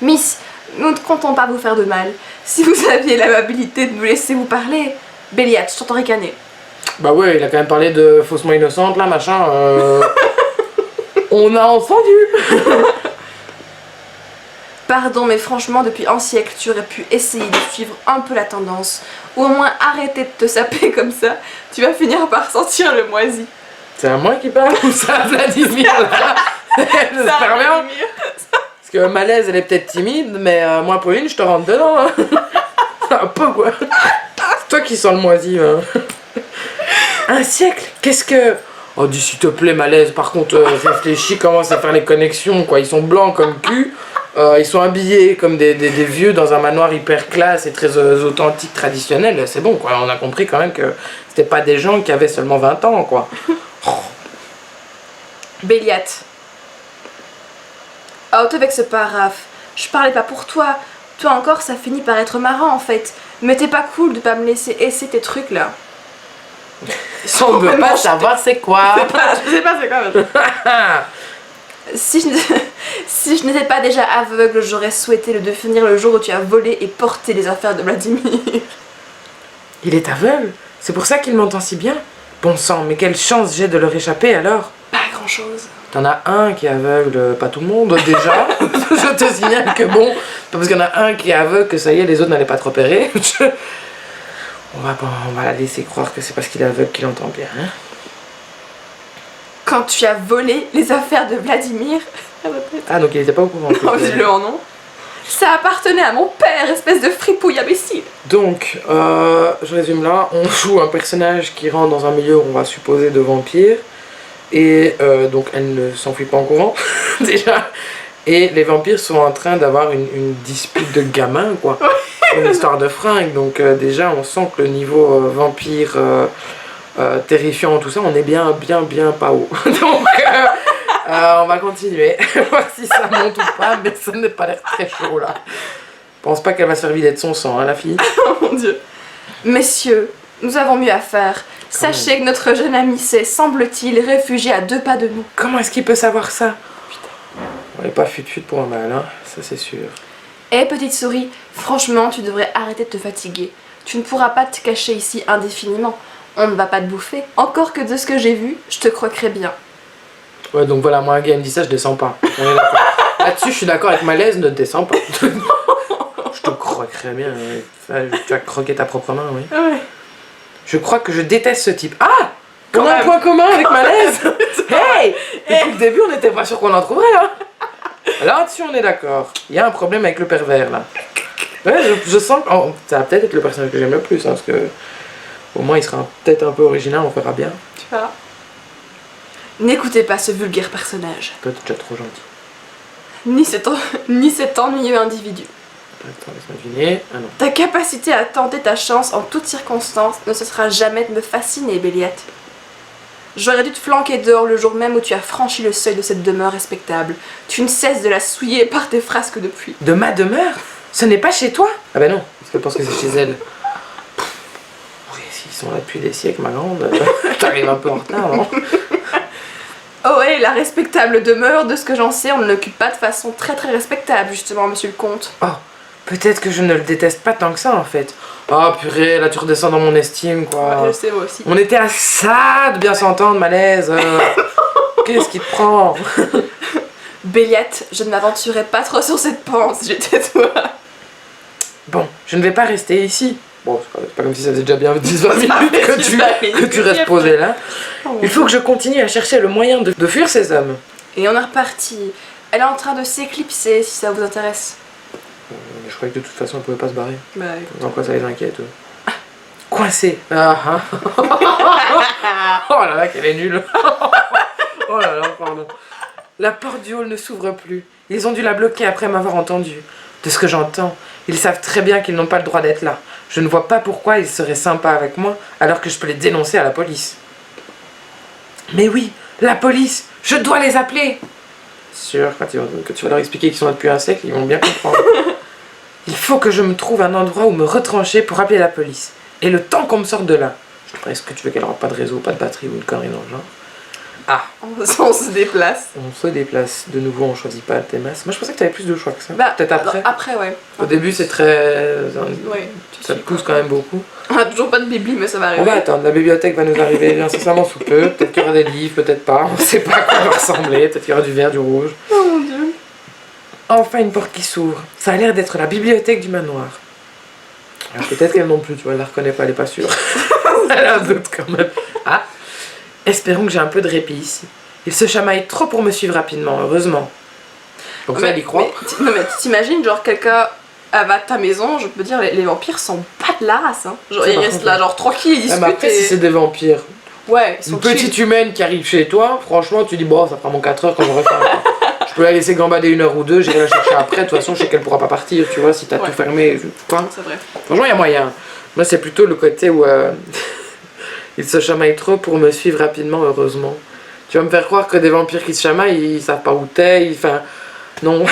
Miss, nous ne comptons pas vous faire de mal. Si vous aviez l'amabilité de nous laisser vous parler... Béliette, je t'entends ricaner. Bah ouais, il a quand même parlé de faussement innocente, là, machin. On a entendu. Pardon, mais franchement, depuis un siècle, tu aurais pu essayer de suivre un peu la tendance. Ou au moins arrêter de te saper comme ça. Tu vas finir par sentir le moisi. C'est à moi qui parle ou c'est à Vladimir là? J'espère bien. Parce que Malaise, elle est peut-être timide, mais moi, Pauline, je te rentre dedans. Hein. Un peu quoi. C'est toi qui sens le moisi. Hein. Un siècle? Qu'est-ce que... Oh, dis s'il te plaît, Malaise. Par contre, réfléchis, commence à faire les connexions, quoi. Ils sont blancs comme cul. Ils sont habillés comme des vieux dans un manoir hyper classe et très authentique, traditionnel. C'est bon, quoi. On a compris quand même que c'était pas des gens qui avaient seulement 20 ans, quoi. Béliat. Out avec ce paragraphe. Je parlais pas pour toi. Toi encore, ça finit par être marrant en fait. Mais t'es pas cool de pas me laisser essayer tes trucs là. On veut pas savoir c'est quoi. Je sais pas c'est quoi. Si je n'étais pas déjà aveugle, j'aurais souhaité le devenir le jour où tu as volé et porté les affaires de Vladimir. Il est aveugle? C'est pour ça qu'il m'entend si bien? Bon sang, mais quelle chance j'ai de leur échapper alors? Pas grand chose. T'en as un qui est aveugle, pas tout le monde déjà. Je te signale que bon, pas parce qu'il y en a un qui est aveugle que ça y est, les autres n'allaient pas te repérer. On va la laisser croire que c'est parce qu'il est aveugle qu'il entend bien. Hein? Quand tu as volé les affaires de Vladimir... Ah, donc il était pas au courant. Non, dis-le en nom. Ça appartenait à mon père, espèce de fripouille imbécile. Donc, je résume là, on joue un personnage qui rentre dans un milieu où on va supposer de vampire. Et donc elle ne s'enfuit pas en courant, déjà. Et les vampires sont en train d'avoir une dispute de gamins, quoi. Une histoire de fringues. Donc déjà, on sent que le niveau vampire... terrifiant, tout ça, on est bien pas haut. Donc, on va continuer, voir si ça monte ou pas, mais ça n'est pas l'air très chaud là. Je pense pas qu'elle va se faire vider de son sang, hein, la fille. Oh mon dieu. Messieurs, nous avons mieux à faire. Sachez que notre jeune ami s'est, semble-t-il, réfugié à 2 pas de nous. Comment est-ce qu'il peut savoir ça? Putain. On n'est pas fut pour un mal, hein, ça c'est sûr. Eh petite souris, franchement, tu devrais arrêter de te fatiguer. Tu ne pourras pas te cacher ici indéfiniment. On ne va pas te bouffer. Encore que de ce que j'ai vu, je te croquerais bien. Ouais, donc voilà, moi un gars me dit ça, je descends pas. On est d'accord. Là-dessus, je suis d'accord avec Malaise, ne descends pas. Je te croquerais bien. Ouais. Tu vas croquer ta propre main, oui. Ouais. Je crois que je déteste ce type. Ah! On a un point commun avec Malaise. Hey! Depuis le début, on n'était pas sûr qu'on en trouverait, là. Là-dessus, on est d'accord. Il y a un problème avec le pervers, là. Ouais, je sens que... Oh, ça va peut-être être le personnage que j'aime le plus, hein, parce que... Au moins, il sera peut-être un peu original, on verra bien. Tu verras. N'écoutez pas ce vulgaire personnage. Toi, t'es déjà trop gentil. Ni cet ennuyeux individu. Attends, laisse-moi deviner. Ah non. Ta capacité à tenter ta chance en toutes circonstances ne cessera jamais de me fasciner, Béliat. J'aurais dû te flanquer dehors le jour même où tu as franchi le seuil de cette demeure respectable. Tu ne cesses de la souiller par tes frasques depuis. De ma demeure? Ce n'est pas chez toi? Ah ben non, parce qu'elle pense que c'est chez elle. Oui, s'ils sont là depuis des siècles, ma grande. T'arrives un peu en retard, non? Oh ouais, la respectable demeure, de ce que j'en sais, on ne l'occupe pas de façon très respectable, justement, monsieur le comte. Oh, peut-être que je ne le déteste pas tant que ça, en fait. Oh purée, là tu redescends dans mon estime, quoi. Ouais, je sais, moi aussi. On était à ça de bien s'entendre, Malaise. Qu'est-ce qui te prend? Béliat, je ne m'aventurerais pas trop sur cette pente si j'étais toi. Bon, je ne vais pas rester ici. Bon, c'est pas comme si ça faisait déjà bien 10-20 minutes que tu restes posé là. Il faut que je continue à chercher le moyen de fuir ces hommes. Et on est reparti. Elle est en train de s'éclipser, si ça vous intéresse. Je croyais que de toute façon, elle pouvait pas se barrer. Bah, En quoi ça les inquiète? Coincé. Ah, hein. Oh là là, qu'elle est nulle. Oh là là, pardon. La porte du hall ne s'ouvre plus. Ils ont dû la bloquer après m'avoir entendu. De ce que j'entends, ils savent très bien qu'ils n'ont pas le droit d'être là. Je ne vois pas pourquoi ils seraient sympas avec moi alors que je peux les dénoncer à la police. Mais oui, la police, je dois les appeler. Sûr, quand tu vas leur expliquer qu'ils sont là depuis un siècle, ils vont bien comprendre. Il faut que je me trouve un endroit où me retrancher pour appeler la police. Et le temps qu'on me sorte de là. Est-ce que tu veux qu'elle n'aura pas de réseau, pas de batterie ou une connerie dans le genre? Ah, on se déplace. on se déplace. De nouveau, on choisit pas tes masses. Moi, je pensais que tu avais plus de choix que ça. Bah, peut-être après. Après, ouais. Au début, c'est très... Ouais, ça te pousse quand même beaucoup. On a toujours pas de bibli, mais ça va arriver. On va attendre, la bibliothèque va nous arriver incessamment sous peu. Peut-être qu'il y aura des livres, peut-être pas. On sait pas à quoi elle va ressembler. Peut-être qu'il y aura du vert, du rouge. Oh mon dieu. Enfin, une porte qui s'ouvre. Ça a l'air d'être la bibliothèque du manoir. Alors, peut-être qu'elle non plus, tu vois, elle la reconnaît pas, elle est pas sûre. Elle a un doute quand même. Ah, espérons que j'ai un peu de répit ici. Il se chamaille trop pour me suivre rapidement, heureusement. Donc ça, elle y croit. Non mais t'imagines, genre quelqu'un va à ta maison, je peux dire, les vampires sont pas de la race, hein. Genre ils restent là, genre tranquilles, ils discutent. Mais après, si c'est des vampires, ouais, ils sont une petite chill. humaine qui arrive chez toi, franchement, tu dis, bon, ça fera mon 4 heures quand j'aurai faim. Je peux la laisser gambader 1 heure ou 2, j'irai la chercher après. De toute façon, je sais qu'elle pourra pas partir, tu vois, si t'as tout fermé. Enfin, c'est vrai. franchement, il y a moyen. Moi, c'est plutôt le côté où ils se chamaillent trop pour me suivre rapidement, heureusement. Tu vas me faire croire que des vampires qui se chamaillent, ils savent pas où t'es, enfin... Non.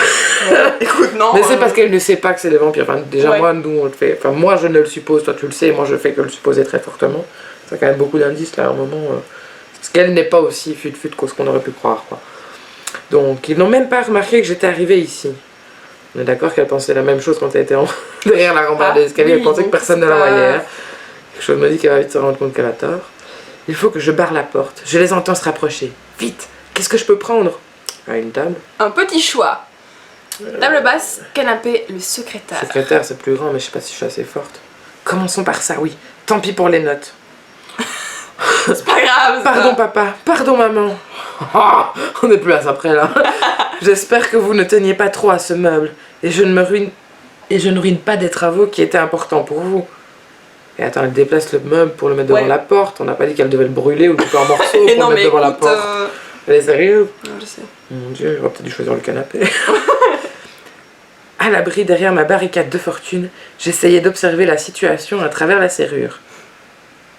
Écoute, non. Mais c'est parce qu'elle ne sait pas que c'est des vampires. Enfin, déjà, moi, nous, on le fait. Enfin, moi, je ne le suppose, toi, tu le sais, moi, je fais que le supposer très fortement. Ça a quand même beaucoup d'indices, là, à un moment. Parce qu'elle n'est pas aussi fut-fut que ce qu'on aurait pu croire, quoi. Donc, ils n'ont même pas remarqué que j'étais arrivée ici. On est d'accord qu'elle pensait la même chose quand elle était derrière la rambarde d'escalier. Elle pensait que personne ne la voyait. Hein. Quelque chose me dit qu'elle va vite se rendre compte qu'elle a tort. Il faut que je barre la porte. Je les entends se rapprocher. Vite! Qu'est-ce que je peux prendre? Une table. Un petit choix. Table basse, canapé, le secrétaire. Secrétaire, c'est plus grand, mais je sais pas si je suis assez forte. Commençons par ça, oui. Tant pis pour les notes. C'est pas grave. Pardon, papa. Pardon, maman. Oh, on n'est plus à ça près, là. J'espère que vous ne teniez pas trop à ce meuble. Et je ne ruine pas des travaux qui étaient importants pour vous. Et attends, elle déplace le meuble pour le mettre devant la porte. On n'a pas dit qu'elle devait le brûler ou le couper en morceaux pour le mettre devant la porte. Elle est sérieuse? Non, je sais. Mon Dieu, j'aurais peut-être dû choisir le canapé. À l'abri derrière ma barricade de fortune, j'essayais d'observer la situation à travers la serrure.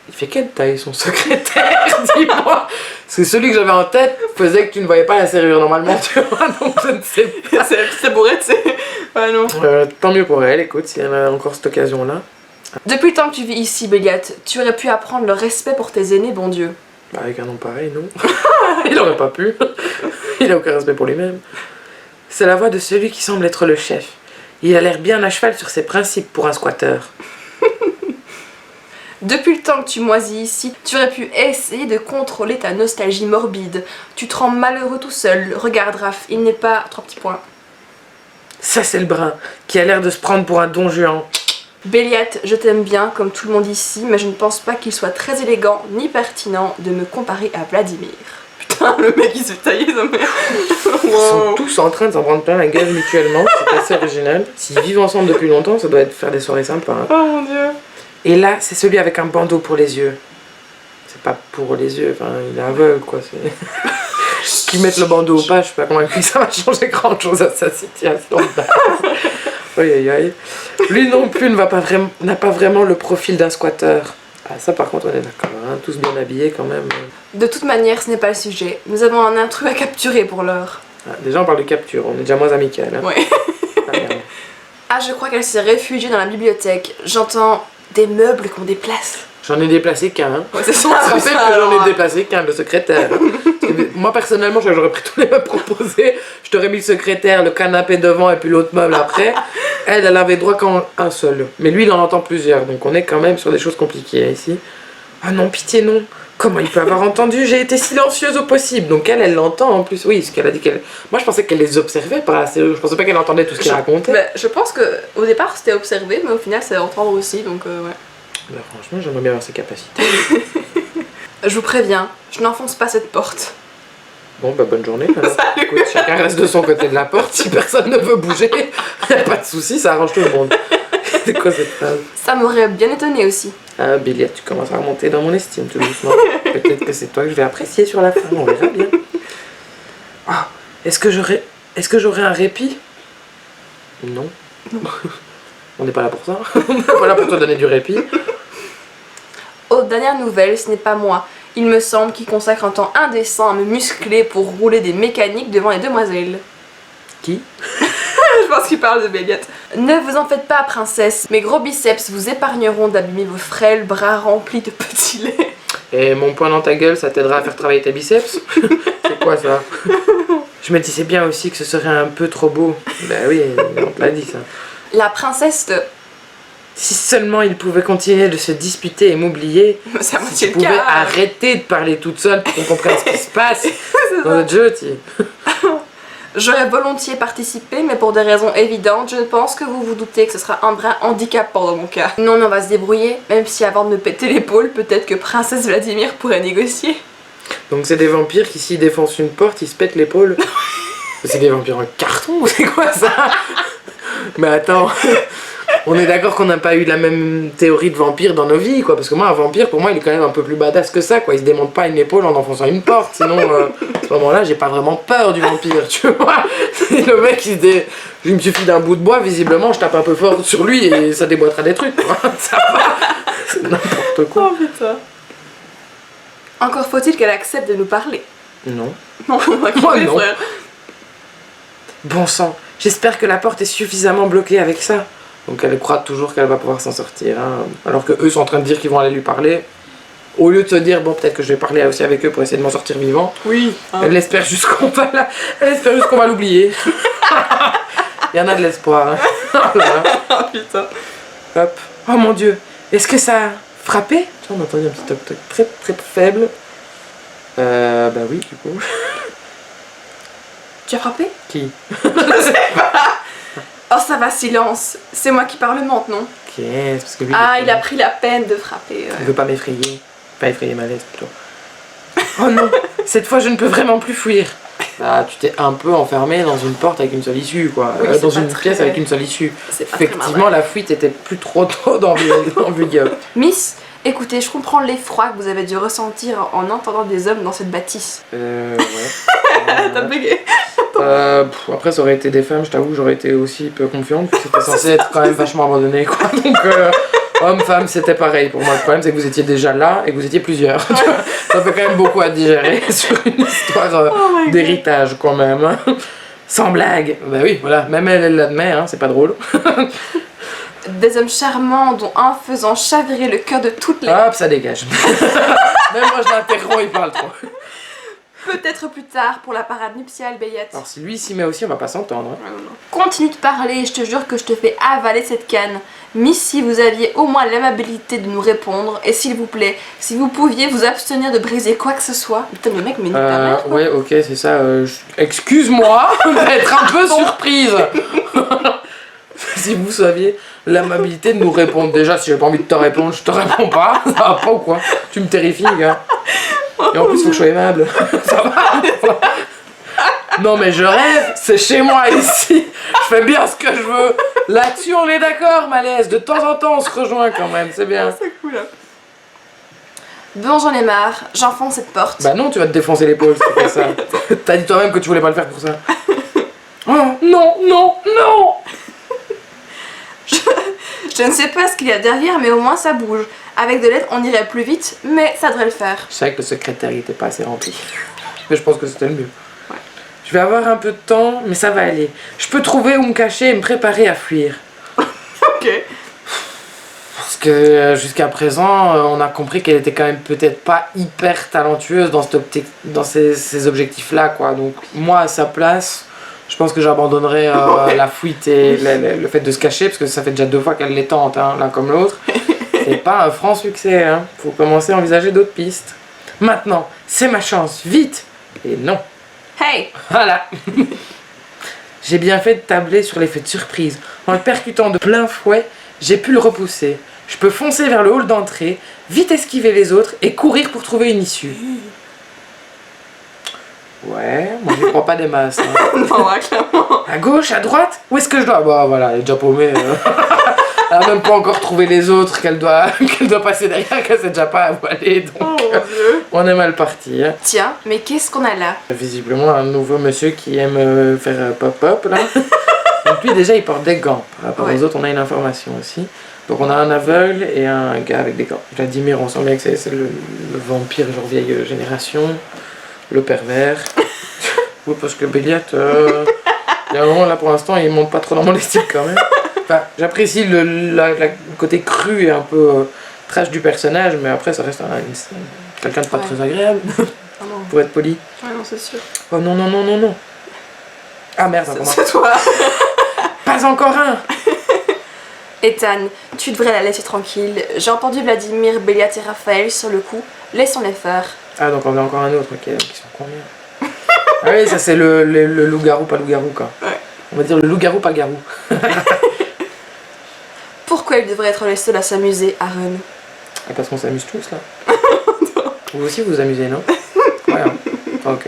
Il fait quelle taille son secrétaire? Dis-moi. Parce que celui que j'avais en tête faisait que tu ne voyais pas la serrure normalement, tu vois, donc je ne sais pas. C'est bourré, tu sais. Ouais, non. Tant mieux pour elle, écoute, si elle a encore cette occasion-là. Depuis le temps que tu vis ici, Béliette, tu aurais pu apprendre le respect pour tes aînés, bon Dieu. Bah, avec un nom pareil, non. Il aurait pas pu. Il a aucun respect pour lui-même. C'est la voix de celui qui semble être le chef. Il a l'air bien à cheval sur ses principes pour un squatteur. Depuis le temps que tu moisis ici, tu aurais pu essayer de contrôler ta nostalgie morbide. Tu te rends malheureux tout seul. Regarde, Raph, il n'est pas... 3 petits points. Ça, c'est le brun, qui a l'air de se prendre pour un don Juan. Béliette, je t'aime bien, comme tout le monde ici, mais je ne pense pas qu'il soit très élégant ni pertinent de me comparer à Vladimir. Putain, le mec il se fait tailler sa mère. Ils sont tous en train de s'en prendre plein la gueule mutuellement, c'est assez original. S'ils vivent ensemble depuis longtemps, ça doit être faire des soirées sympas. Hein. Oh mon Dieu. Et là, c'est celui avec un bandeau pour les yeux. C'est pas pour les yeux, enfin, il est aveugle quoi. Qu'ils mettent le bandeau ou pas, je suis pas convaincue que ça va changer grand chose à sa situation. Aïe aïe aïe. Lui non plus n'a pas vraiment le profil d'un squatteur. Ah, ça par contre on est d'accord, hein, tous bien habillés quand même. De toute manière, ce n'est pas le sujet. Nous avons un intrus à capturer pour l'heure. Ah, déjà on parle de capture, on est déjà moins amical. Hein. Ouais. Ah, je crois qu'elle s'est réfugiée dans la bibliothèque. J'entends des meubles qu'on déplace. J'en ai déplacé qu'un. Hein. Ouais, c'est ça. Je rappelle que j'en ai déplacé qu'un, le secrétaire. Moi personnellement, j'aurais pris tous les meubles proposés. Je t'aurais mis le secrétaire, le canapé devant et puis l'autre meuble après. Elle avait droit qu'à un seul. Mais lui, il en entend plusieurs. Donc on est quand même sur des choses compliquées ici. Ah non, pitié non. Comment il peut avoir entendu? J'ai été silencieuse au possible. Donc elle l'entend en plus. Oui, ce qu'elle a dit qu'elle... Moi je pensais qu'elle les observait par la serrure. Je pensais pas qu'elle entendait tout ce qu'il racontait. Mais je pense qu'au départ c'était observé, mais au final c'est entendre aussi. Donc ouais. Bah, franchement, j'aimerais bien avoir ses capacités. Je vous préviens, je n'enfonce pas cette porte. Bon, bah bonne journée. Écoute, chacun reste de son côté de la porte. Si personne ne veut bouger, y'a pas de soucis, ça arrange tout le monde. C'est quoi cette phrase? Ça m'aurait bien étonné aussi. Ah, Béliette, tu commences à remonter dans mon estime tout doucement. Peut-être que c'est toi que je vais apprécier sur la fin, on verra bien. Oh, est-ce que j'aurai un répit? Non. On n'est pas là pour ça. On n'est pas là pour te donner du répit. Aux dernières nouvelles, ce n'est pas moi. Il me semble qu'il consacre un temps indécent à me muscler pour rouler des mécaniques devant les demoiselles. Qui? Je pense qu'il parle de Béliette. Ne vous en faites pas, princesse. Mes gros biceps vous épargneront d'abîmer vos frêles bras remplis de petits laits. Et mon poing dans ta gueule, ça t'aidera à faire travailler tes biceps? C'est quoi ça? Je me disais bien aussi que ce serait un peu trop beau. Ben oui, on te l'a dit ça. La princesse de... Si seulement il pouvait continuer de se disputer et m'oublier, c'est à moitié si le tu pouvais cas. arrêter de parler toute seule pour qu'on comprenne ce qui se passe dans notre jeu, tu... J'aurais volontiers participé, mais pour des raisons évidentes, je pense que vous vous doutez que ce sera un brin handicapant dans mon cas. Non, mais on va se débrouiller, même si avant de me péter l'épaule, peut-être que princesse Vladimir pourrait négocier. Donc c'est des vampires qui s'ils défoncent une porte, ils se pètent l'épaule. C'est des vampires en carton ou c'est quoi ça? Mais attends, On est d'accord qu'on n'a pas eu la même théorie de vampire dans nos vies, quoi. Parce que moi, un vampire, pour moi, il est quand même un peu plus badass que ça, quoi. Il se démonte pas une épaule en enfonçant une porte. Sinon, à ce moment-là, j'ai pas vraiment peur du vampire, tu vois. Le mec, il me suffit d'un bout de bois, visiblement, je tape un peu fort sur lui et ça déboîtera des trucs, quoi. Ça va. C'est n'importe quoi. Oh putain. Encore faut-il qu'elle accepte de nous parler. Non. Non, on va crever, non. frère. Bon sang, j'espère que la porte est suffisamment bloquée avec ça. Donc elle croit toujours qu'elle va pouvoir s'en sortir, hein. Alors que eux sont en train de dire qu'ils vont aller lui parler. Au lieu de se dire, bon, peut-être que je vais parler aussi avec eux pour essayer de m'en sortir vivant. Oui. Hein. Elle espère juste qu'on va l'oublier. Il y en a de l'espoir, hein. Oh là là. Oh putain. Hop. Oh mon dieu, est-ce que ça a frappé? Tu vois, on a entendu un petit toc-toc très très faible. Bah oui, du coup. Tu as frappé? Qui? Oh ça va, silence. C'est moi qui parle maintenant. Qu'est-ce? Parce que lui, Ah, il a pris la peine de frapper. il veut pas m'effrayer. Pas effrayer ma laisse plutôt. Oh non, cette fois je ne peux vraiment plus fuir. Bah, tu t'es un peu enfermé dans une porte avec une seule issue, quoi. Oui, Dans c'est une pas très- pièce avec une seule issue. C'est pas très Effectivement, la fuite était plus trop dans le gars. Miss, écoutez, je comprends l'effroi que vous avez dû ressentir en entendant des hommes dans cette bâtisse. Ouais. T'as bégayé. Après, ça aurait été des femmes, je t'avoue, j'aurais été aussi peu confiante. C'était censé être quand même vachement abandonné, quoi. Donc, homme, femme, c'était pareil. Pour moi, le problème, c'est que vous étiez déjà là et que vous étiez plusieurs. Ça fait quand même beaucoup à digérer sur une histoire d'héritage, quand même. Hein. Sans blague. Bah oui, voilà. Même elle l'admet, hein, c'est pas drôle. Des hommes charmants dont un faisant chavirer le cœur de toutes les... Hop, ça dégage. Même moi, je l'interromps, il parle trop. Peut-être plus tard pour la parade nuptiale, Bayat. Alors, si lui s'y met aussi, on va pas s'entendre. Hein. Continue de parler, je te jure que je te fais avaler cette canne. Miss, si vous aviez au moins l'amabilité de nous répondre, et s'il vous plaît, si vous pouviez vous abstenir de briser quoi que ce soit. Putain, le mec, mais pas mal, quoi. Ouais, ok, c'est ça. Excuse-moi d'être un peu surprise. Si vous saviez l'amabilité de nous répondre. Déjà, si j'ai pas envie de te répondre, je te réponds pas. Ça va pas ou quoi? Tu me terrifies, gars. Et en plus, faut que je sois aimable. Ça va? Non, mais je rêve, c'est chez moi ici. Je fais bien ce que je veux. Là-dessus, on est d'accord, Malaise. De temps en temps, on se rejoint quand même, c'est bien. C'est cool. Bon, j'en ai marre, j'enfonce cette porte. Bah non, tu vas te défoncer l'épaule si tu fais ça. T'as dit toi-même que tu voulais pas le faire pour ça. Oh, non, non, non. Je ne sais pas ce qu'il y a derrière, mais au moins ça bouge. Avec de l'aide, on irait plus vite, mais ça devrait le faire. Je savais que le secrétaire n'était pas assez rempli. Mais je pense que c'était le mieux. Ouais. Je vais avoir un peu de temps, mais ça va aller. Je peux trouver où me cacher et me préparer à fuir. Ok. Parce que jusqu'à présent, on a compris qu'elle était quand même peut-être pas hyper talentueuse dans ces objectifs-là, quoi. Donc moi, à sa place, je pense que j'abandonnerais la fuite et le fait de se cacher, parce que ça fait déjà 2 fois qu'elle les tente, hein, l'un comme l'autre. C'est pas un franc succès, hein. Faut commencer à envisager d'autres pistes. Maintenant, c'est ma chance, vite! Et non. Hey! Voilà. J'ai bien fait de tabler sur l'effet de surprise. En le percutant de plein fouet, j'ai pu le repousser. Je peux foncer vers le hall d'entrée, vite esquiver les autres et courir pour trouver une issue. Ouais, moi je crois pas des masses. Hein. Non, ouais, clairement. À gauche, à droite? Où est-ce que je dois? Bah voilà, elle est déjà paumée. Elle a même pas encore trouvé les autres qu'elle doit passer derrière, qu'elle sait déjà pas où aller. Donc Oh mon dieu. on est mal parti. Hein. Tiens, mais qu'est-ce qu'on a là? Visiblement un nouveau monsieur qui aime faire pop-up là. Donc lui déjà il porte des gants. Par rapport aux autres on a une information aussi. Donc on a un aveugle et un gars avec des gants. Vladimir, on sent bien que c'est le vampire genre vieille génération. Le pervers. Oui, parce que Béliat, il y a un moment là pour l'instant il monte pas trop dans mon estime quand même. Enfin, j'apprécie le côté cru et un peu trash du personnage, mais après ça reste quelqu'un de pas très agréable, Oh non. pour être poli. Ouais, non, c'est sûr. Oh non, non, non, non, non. Ah merde, encore C'est toi. pas encore un. Ethan, tu devrais la laisser tranquille. J'ai entendu Vladimir, Béliat et Raphaël sur le coup. Laissons-les faire. Ah donc on a encore un autre, ok, donc ils sont combien? Ah oui, ça c'est le loup-garou, pas loup-garou quoi. Ouais. On va dire le loup-garou, pas garou. Pourquoi il devrait être les seuls à s'amuser, Aaron? Ah, parce qu'on s'amuse tous là. Vous aussi vous vous amusez, non? Ouais, hein. Ok.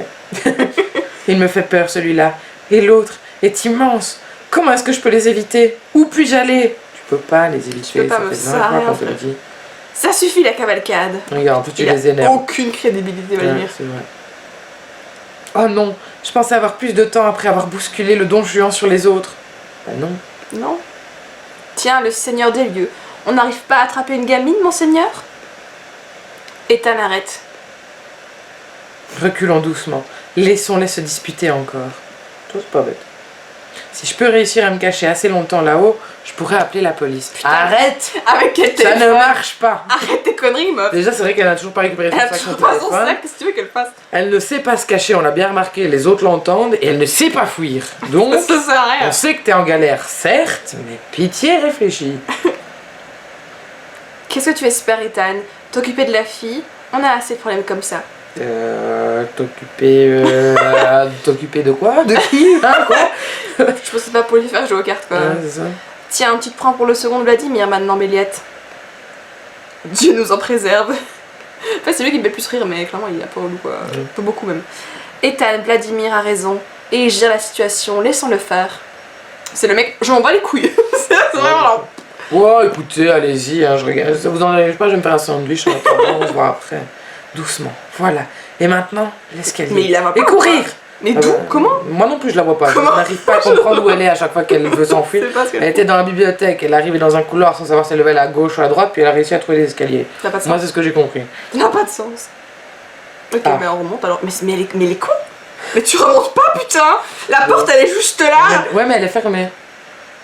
Il me fait peur celui-là. Et l'autre est immense. Comment est-ce que je peux les éviter? Où puis-je aller? Tu peux pas les éviter, peux pas ça me fait ça 20 fois rien qu'on te le faire. dit. Ça suffit la cavalcade. Regarde, en plus tu Il a les énerves. aucune crédibilité, Ouais, Vladimir. c'est vrai. Oh non, je pensais avoir plus de temps après avoir bousculé le don Juan sur les autres. Bah non. Non. Tiens, le seigneur des lieux. On n'arrive pas à attraper une gamine, monseigneur? Ethan, arrête. Reculons doucement. Laissons-les se disputer encore. Tout c'est pas bête. Si je peux réussir à me cacher assez longtemps là-haut, je pourrais appeler la police. Putain. Arrête! Avec quel Ça téléphone? ne marche pas! Arrête tes conneries, meuf. Déjà, c'est vrai qu'elle n'a toujours pas récupéré son Elle a sac, toujours son pas son téléphone. sac, qu'est-ce que tu veux qu'elle fasse? Elle ne sait pas se cacher, on l'a bien remarqué, les autres l'entendent et elle ne sait pas fuir. Donc, Ça sert à rien. on sait que t'es en galère, certes, mais pitié, réfléchis. Qu'est-ce que tu espères, Ethan? T'occuper de la fille? On a assez de problèmes comme ça. T'occuper de quoi? De qui? Hein, quoi? Je pensais pas pour lui faire jouer aux cartes, quoi. Ouais, c'est ça. Tiens, tu te prends pour le second Vladimir maintenant, Béliette. Dieu nous en préserve. En fait, c'est lui qui me fait le plus rire, mais clairement, il a pas relou, quoi. Pas beaucoup, même. Ethan, Vladimir a raison. Et il gère la situation, laissons-le faire. C'est le mec, je m'en bats les couilles. C'est vraiment là. Ouais, écoutez, allez-y, hein, je regarde. Ça vous en arrive pas, je vais me faire un sandwich en attendant, on se voit après. Doucement, voilà. Et maintenant, l'escalier. Mais il la voit pas. Et courir! Mais Ah d'où? bah, Comment? Moi non plus, je la vois pas. Comment? Je n'arrive pas à comprendre où elle est à chaque fois qu'elle veut s'enfuir. C'est pas ce que Elle était dans la bibliothèque, elle arrivait dans un couloir sans savoir si elle levait à gauche ou à droite, puis elle a réussi à trouver les escaliers. Ça n'a pas de Moi, sens. c'est ce que j'ai compris. Ça n'a pas de sens. Ok, Ah. mais on remonte alors. Mais elle est con. Mais tu remontes pas, putain. La porte, elle est juste là. Ouais, mais elle est fermée.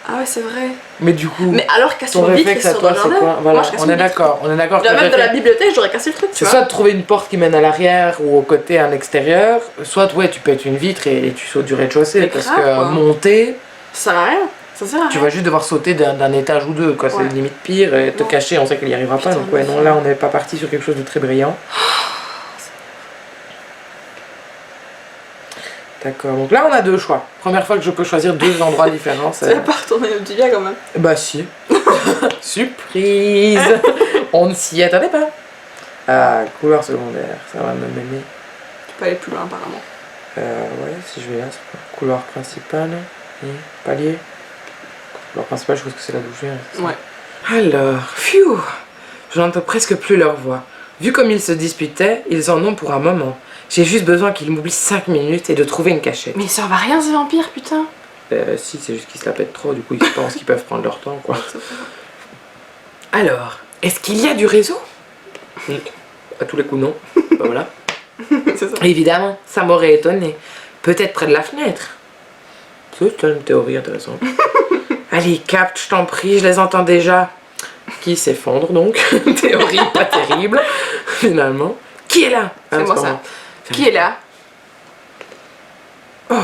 Ah ouais, c'est vrai. Mais du coup, Mais alors, casse ton une vitre et réflexe à sors toi, dans le c'est jardin. quoi? Voilà, Moi, je casse on une est vitre. d'accord. On est d'accord que Là, le même de la réflexe- bibliothèque, j'aurais cassé le truc, tu c'est vois. soit de trouver une porte qui mène à l'arrière ou au côté, à l'extérieur, soit ouais, tu pètes une vitre et tu sautes du rez-de-chaussée. Mais Parce grave, que quoi. monter, Ça sert à rien. Ça sert à rien. tu vas juste devoir sauter d'un étage ou deux, quoi. Ouais. C'est limite pire. Et te Non. cacher, on sait qu'il n'y arrivera pas. Putain, Donc, ouais, non, mais- là, on n'est pas parti sur quelque chose de très brillant. D'accord, donc là on a deux choix. Première fois que je peux choisir deux endroits différents. Tu vas pas retourner au Julia quand même. Bah si. Surprise. On ne s'y attendait pas. Ah, couloir secondaire, ça va me mener. Tu peux aller plus loin apparemment. Ouais, si je vais là, c'est quoi? Couloir principal et palier. Couloir principal, je pense que c'est là d'où je viens. c'est ça? Ouais. Alors, phew, je n'entends presque plus leur voix. Vu comme ils se disputaient, ils en ont pour un moment. J'ai juste besoin qu'ils m'oublient 5 minutes et de trouver une cachette. Mais ça va rien ces vampires, putain. Si, c'est juste qu'ils se la pètent trop, du coup ils pensent qu'ils peuvent prendre leur temps, quoi. Alors, est-ce qu'il y a du réseau? À tous les coups, non. Bah voilà. C'est ça. Évidemment, ça m'aurait étonné. Peut-être près de la fenêtre. C'est une théorie intéressante. Allez, capte, je t'en prie, je les entends déjà. Qui s'effondre donc. Théorie pas terrible, finalement. Qui est là? C'est moi, pas ça. moi. Qui est là? Oh.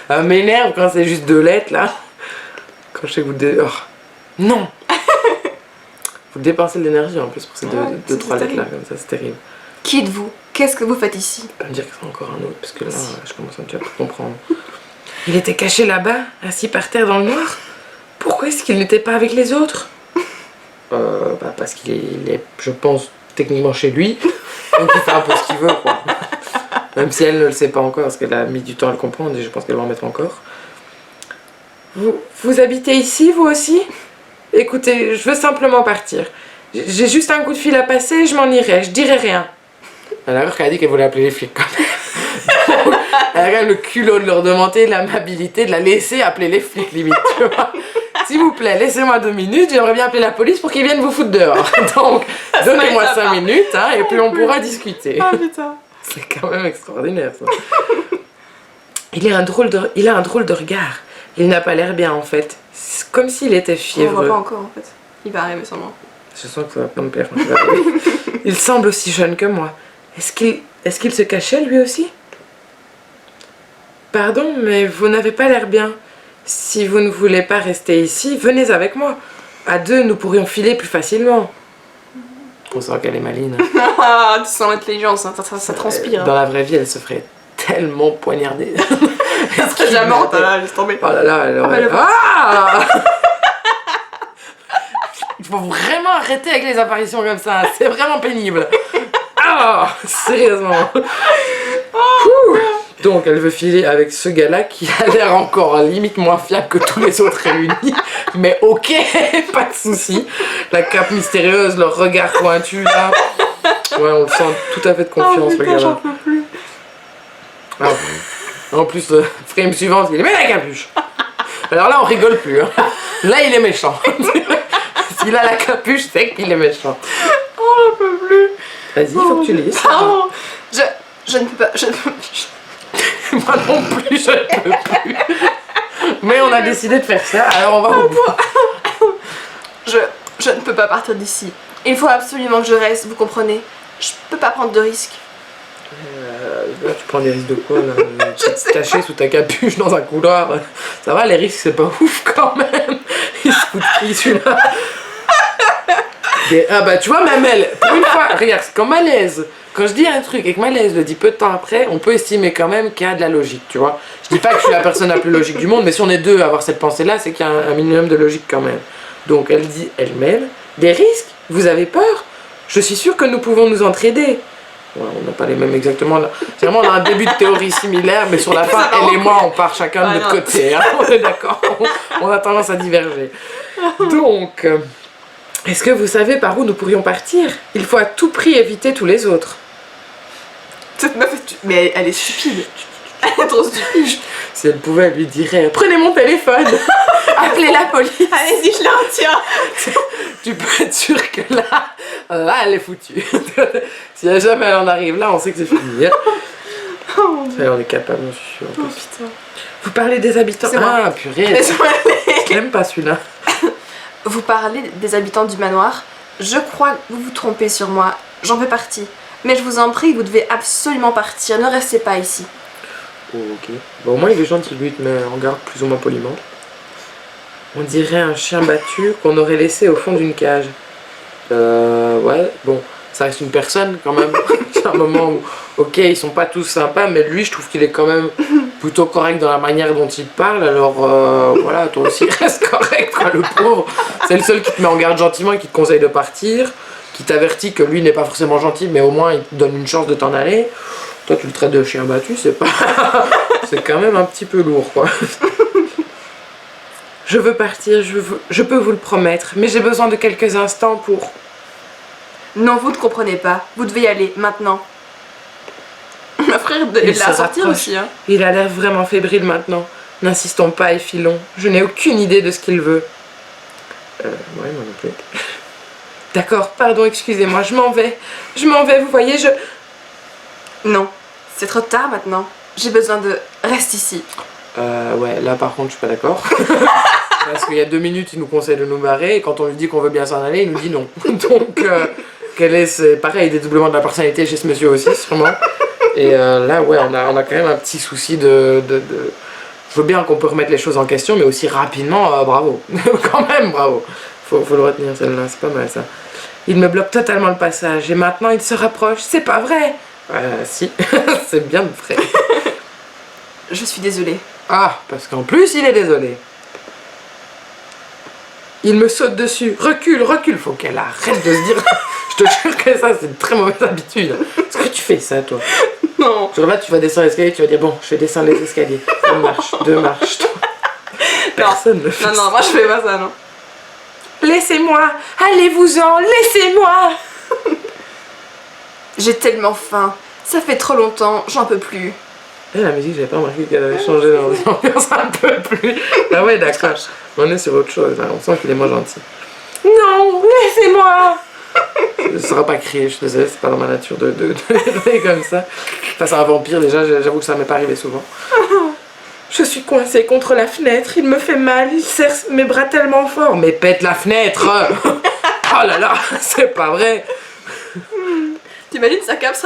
Ça m'énerve quand c'est juste 2 lettres là. Quand je sais que vous oh. Non. Vous dépensez de l'énergie en plus pour ces Ouais, deux, c'est 3 lettres là, terrible. comme ça, c'est terrible. Qui êtes-vous? Qu'est-ce que vous faites ici? Pas me dire que c'est encore un autre, parce que là, je commence un petit peu à comprendre. Il était caché là-bas, assis par terre dans le noir. Pourquoi est-ce qu'il n'était pas avec les autres? Bah parce qu'il est, je pense, techniquement chez lui. Donc il fait un peu ce qu'il veut, quoi. Même si elle ne le sait pas encore, parce qu'elle a mis du temps à le comprendre, et je pense qu'elle va en mettre encore. Vous habitez ici, vous aussi? Écoutez, je veux simplement partir. J'ai juste un coup de fil à passer, je m'en irai, je dirai rien. Alors qu'elle a dit qu'elle voulait appeler les flics quand même. Donc, elle a quand même le culot de leur demander l'amabilité de la laisser appeler les flics limite, tu vois. S'il vous plaît, laissez-moi 2 minutes, j'aimerais bien appeler la police pour qu'ils viennent vous foutre dehors. Donc, donnez-moi 5 minutes, hein, et puis on pourra discuter. Ah putain. C'est quand même extraordinaire ça. Il a un drôle de regard. Il n'a pas l'air bien en fait. C'est comme s'il était On le voit fiévreux. pas encore en fait. Il va arriver sûrement. Je sens que ça va pas me plaire quand il va arriver. Il semble aussi jeune que moi. Est-ce qu'il se cachait lui aussi? Pardon, mais vous n'avez pas l'air bien. Si vous ne voulez pas rester ici, venez avec moi. À 2, nous pourrions filer plus facilement. On sent qu'elle est maligne. Ah, tu sens l'intelligence, hein, ça transpire. Dans la vraie vie, elle se ferait tellement poignarder. Elle serait déjà morte, là, laisse tomber. Oh là là, elle aurait... mais le- Ah Il faut vraiment arrêter avec les apparitions comme ça, c'est vraiment pénible. Ah, sérieusement. Ouh. Donc elle veut filer avec ce gars-là qui a l'air encore limite moins fiable que tous les autres réunis. Mais ok, pas de souci. La cape mystérieuse, le regard pointu là. Ouais, on le sent tout à fait de confiance, le gars. J'en peux plus. Ah, en plus, le frame suivant, il est mais la capuche. Alors là, on rigole plus. Hein. Là, il est méchant. S'il a la capuche, c'est qu'il est méchant. Oh, j'en peux plus. Vas-y, il faut que tu lises. Pardon. Je ne peux pas. Je ne peux plus. Moi non plus, je ne peux plus. Mais on a décidé de faire ça, alors on va au bout. Je ne peux pas partir d'ici. Il faut absolument que je reste, vous comprenez? Je peux pas prendre de risques. Là, tu prends des risques de quoi là? Je sais Caché sous ta capuche dans un couloir. Ça va, les risques, c'est pas ouf quand même. Il se fout de qui celui-là? Ah bah tu vois, même elle, pour une fois, regarde, c'est quand Malaise. Quand je dis un truc et que Malaise le dit peu de temps après, on peut estimer quand même qu'il y a de la logique, tu vois. Je dis pas que je suis la personne la plus logique du monde, mais si on est deux à avoir cette pensée-là, c'est qu'il y a un minimum de logique quand même. Donc elle dit elle-même, des risques? Vous avez peur? Je suis sûre que nous pouvons nous entraider. Ouais, on n'a pas les mêmes exactement là. C'est vraiment, on a un début de théorie similaire, mais sur la fin, elle et moi, on part chacun de notre côté. Hein. On est d'accord, on a tendance à diverger. Donc, est-ce que vous savez par où nous pourrions partir? Il faut à tout prix éviter tous les autres. Cette meuf, mais elle est stupide. Elle est trop stupide. Si elle pouvait, elle lui dirait « Prenez mon téléphone, appelez la police !» Allez-y, je la retiens. Tu peux être sûr que là, elle est foutue. Si jamais elle en arrive là, on sait que c'est fini. Oh mon Dieu. On est capable, je suis sûre. Oh putain. Vous parlez des habitants... Ah, purée. Laisse-moi aller. Je l'aime pas celui-là. Vous parlez des habitants du manoir. Je crois que vous vous trompez sur moi. J'en fais partie. Mais je vous en prie, vous devez absolument partir. Ne restez pas ici. Oh, ok. Bon, au moins, il est gentil, lui, il te met en garde plus ou moins poliment. On dirait un chien battu qu'on aurait laissé au fond d'une cage. Ouais, bon, ça reste une personne quand même. C'est un moment où, ok, ils sont pas tous sympas, mais lui, je trouve qu'il est quand même plutôt correct dans la manière dont il parle. Alors, voilà, toi aussi, reste correct, quoi, le pauvre. C'est le seul qui te met en garde gentiment et qui te conseille de partir, qui t'avertit que lui n'est pas forcément gentil, mais au moins, il te donne une chance de t'en aller. Toi, tu le traites de chien battu, c'est pas... c'est quand même un petit peu lourd, quoi. Je veux partir, je peux vous le promettre, mais j'ai besoin de quelques instants pour... Non, vous ne comprenez pas. Vous devez y aller, maintenant. Ma frère, il l'a sortir aussi, hein. Il a l'air vraiment fébrile maintenant. N'insistons pas et filons. Je n'ai aucune idée de ce qu'il veut. Ouais, moi non plus. D'accord, pardon, excusez-moi, je m'en vais. Je m'en vais, vous voyez, Non, c'est trop tard maintenant. J'ai besoin de... Reste ici. Ouais, là par contre, je suis pas d'accord. Parce qu'il y a 2 minutes, il nous conseille de nous barrer, et quand on lui dit qu'on veut bien s'en aller, il nous dit non. Donc, c'est pareil, dédoublement de la personnalité chez ce monsieur aussi, sûrement. Et là, ouais, on a quand même un petit souci de... Je veux bien qu'on peut remettre les choses en question, mais aussi rapidement, bravo. Quand même, bravo. Faut le retenir, celle-là, c'est pas mal ça. Il me bloque totalement le passage, et maintenant il se rapproche. C'est pas vrai. Si, c'est bien vrai. Je suis désolée. Ah, parce qu'en plus, il est désolé. Il me saute dessus. Recule, recule. Faut qu'elle arrête de se dire... Je te jure que ça, c'est une très mauvaise habitude. Est-ce que tu fais ça, toi? Non. Genre là, tu vas descendre l'escalier, tu vas dire, bon, je vais descendre les escaliers. 2 marches. Personne ne fait ça. Non, moi je fais pas ça, non. Laissez-moi. Allez-vous-en, laissez-moi. J'ai tellement faim. Ça fait trop longtemps, j'en peux plus. Et la musique, j'avais pas remarqué qu'elle avait changé dans l'ambiance un peu plus. Ah ouais, d'accord. On est sur autre chose, là. On sent qu'il est moins gentil. Non, laissez-moi. Je ne saurais pas crier, je suis désolée, c'est pas dans ma nature de comme ça. Face à un vampire, déjà, j'avoue que ça m'est pas arrivé souvent. Je suis coincée contre la fenêtre, il me fait mal, il serre mes bras tellement fort. Mais pète la fenêtre. Oh là là, c'est pas vrai. T'imagines sa cape,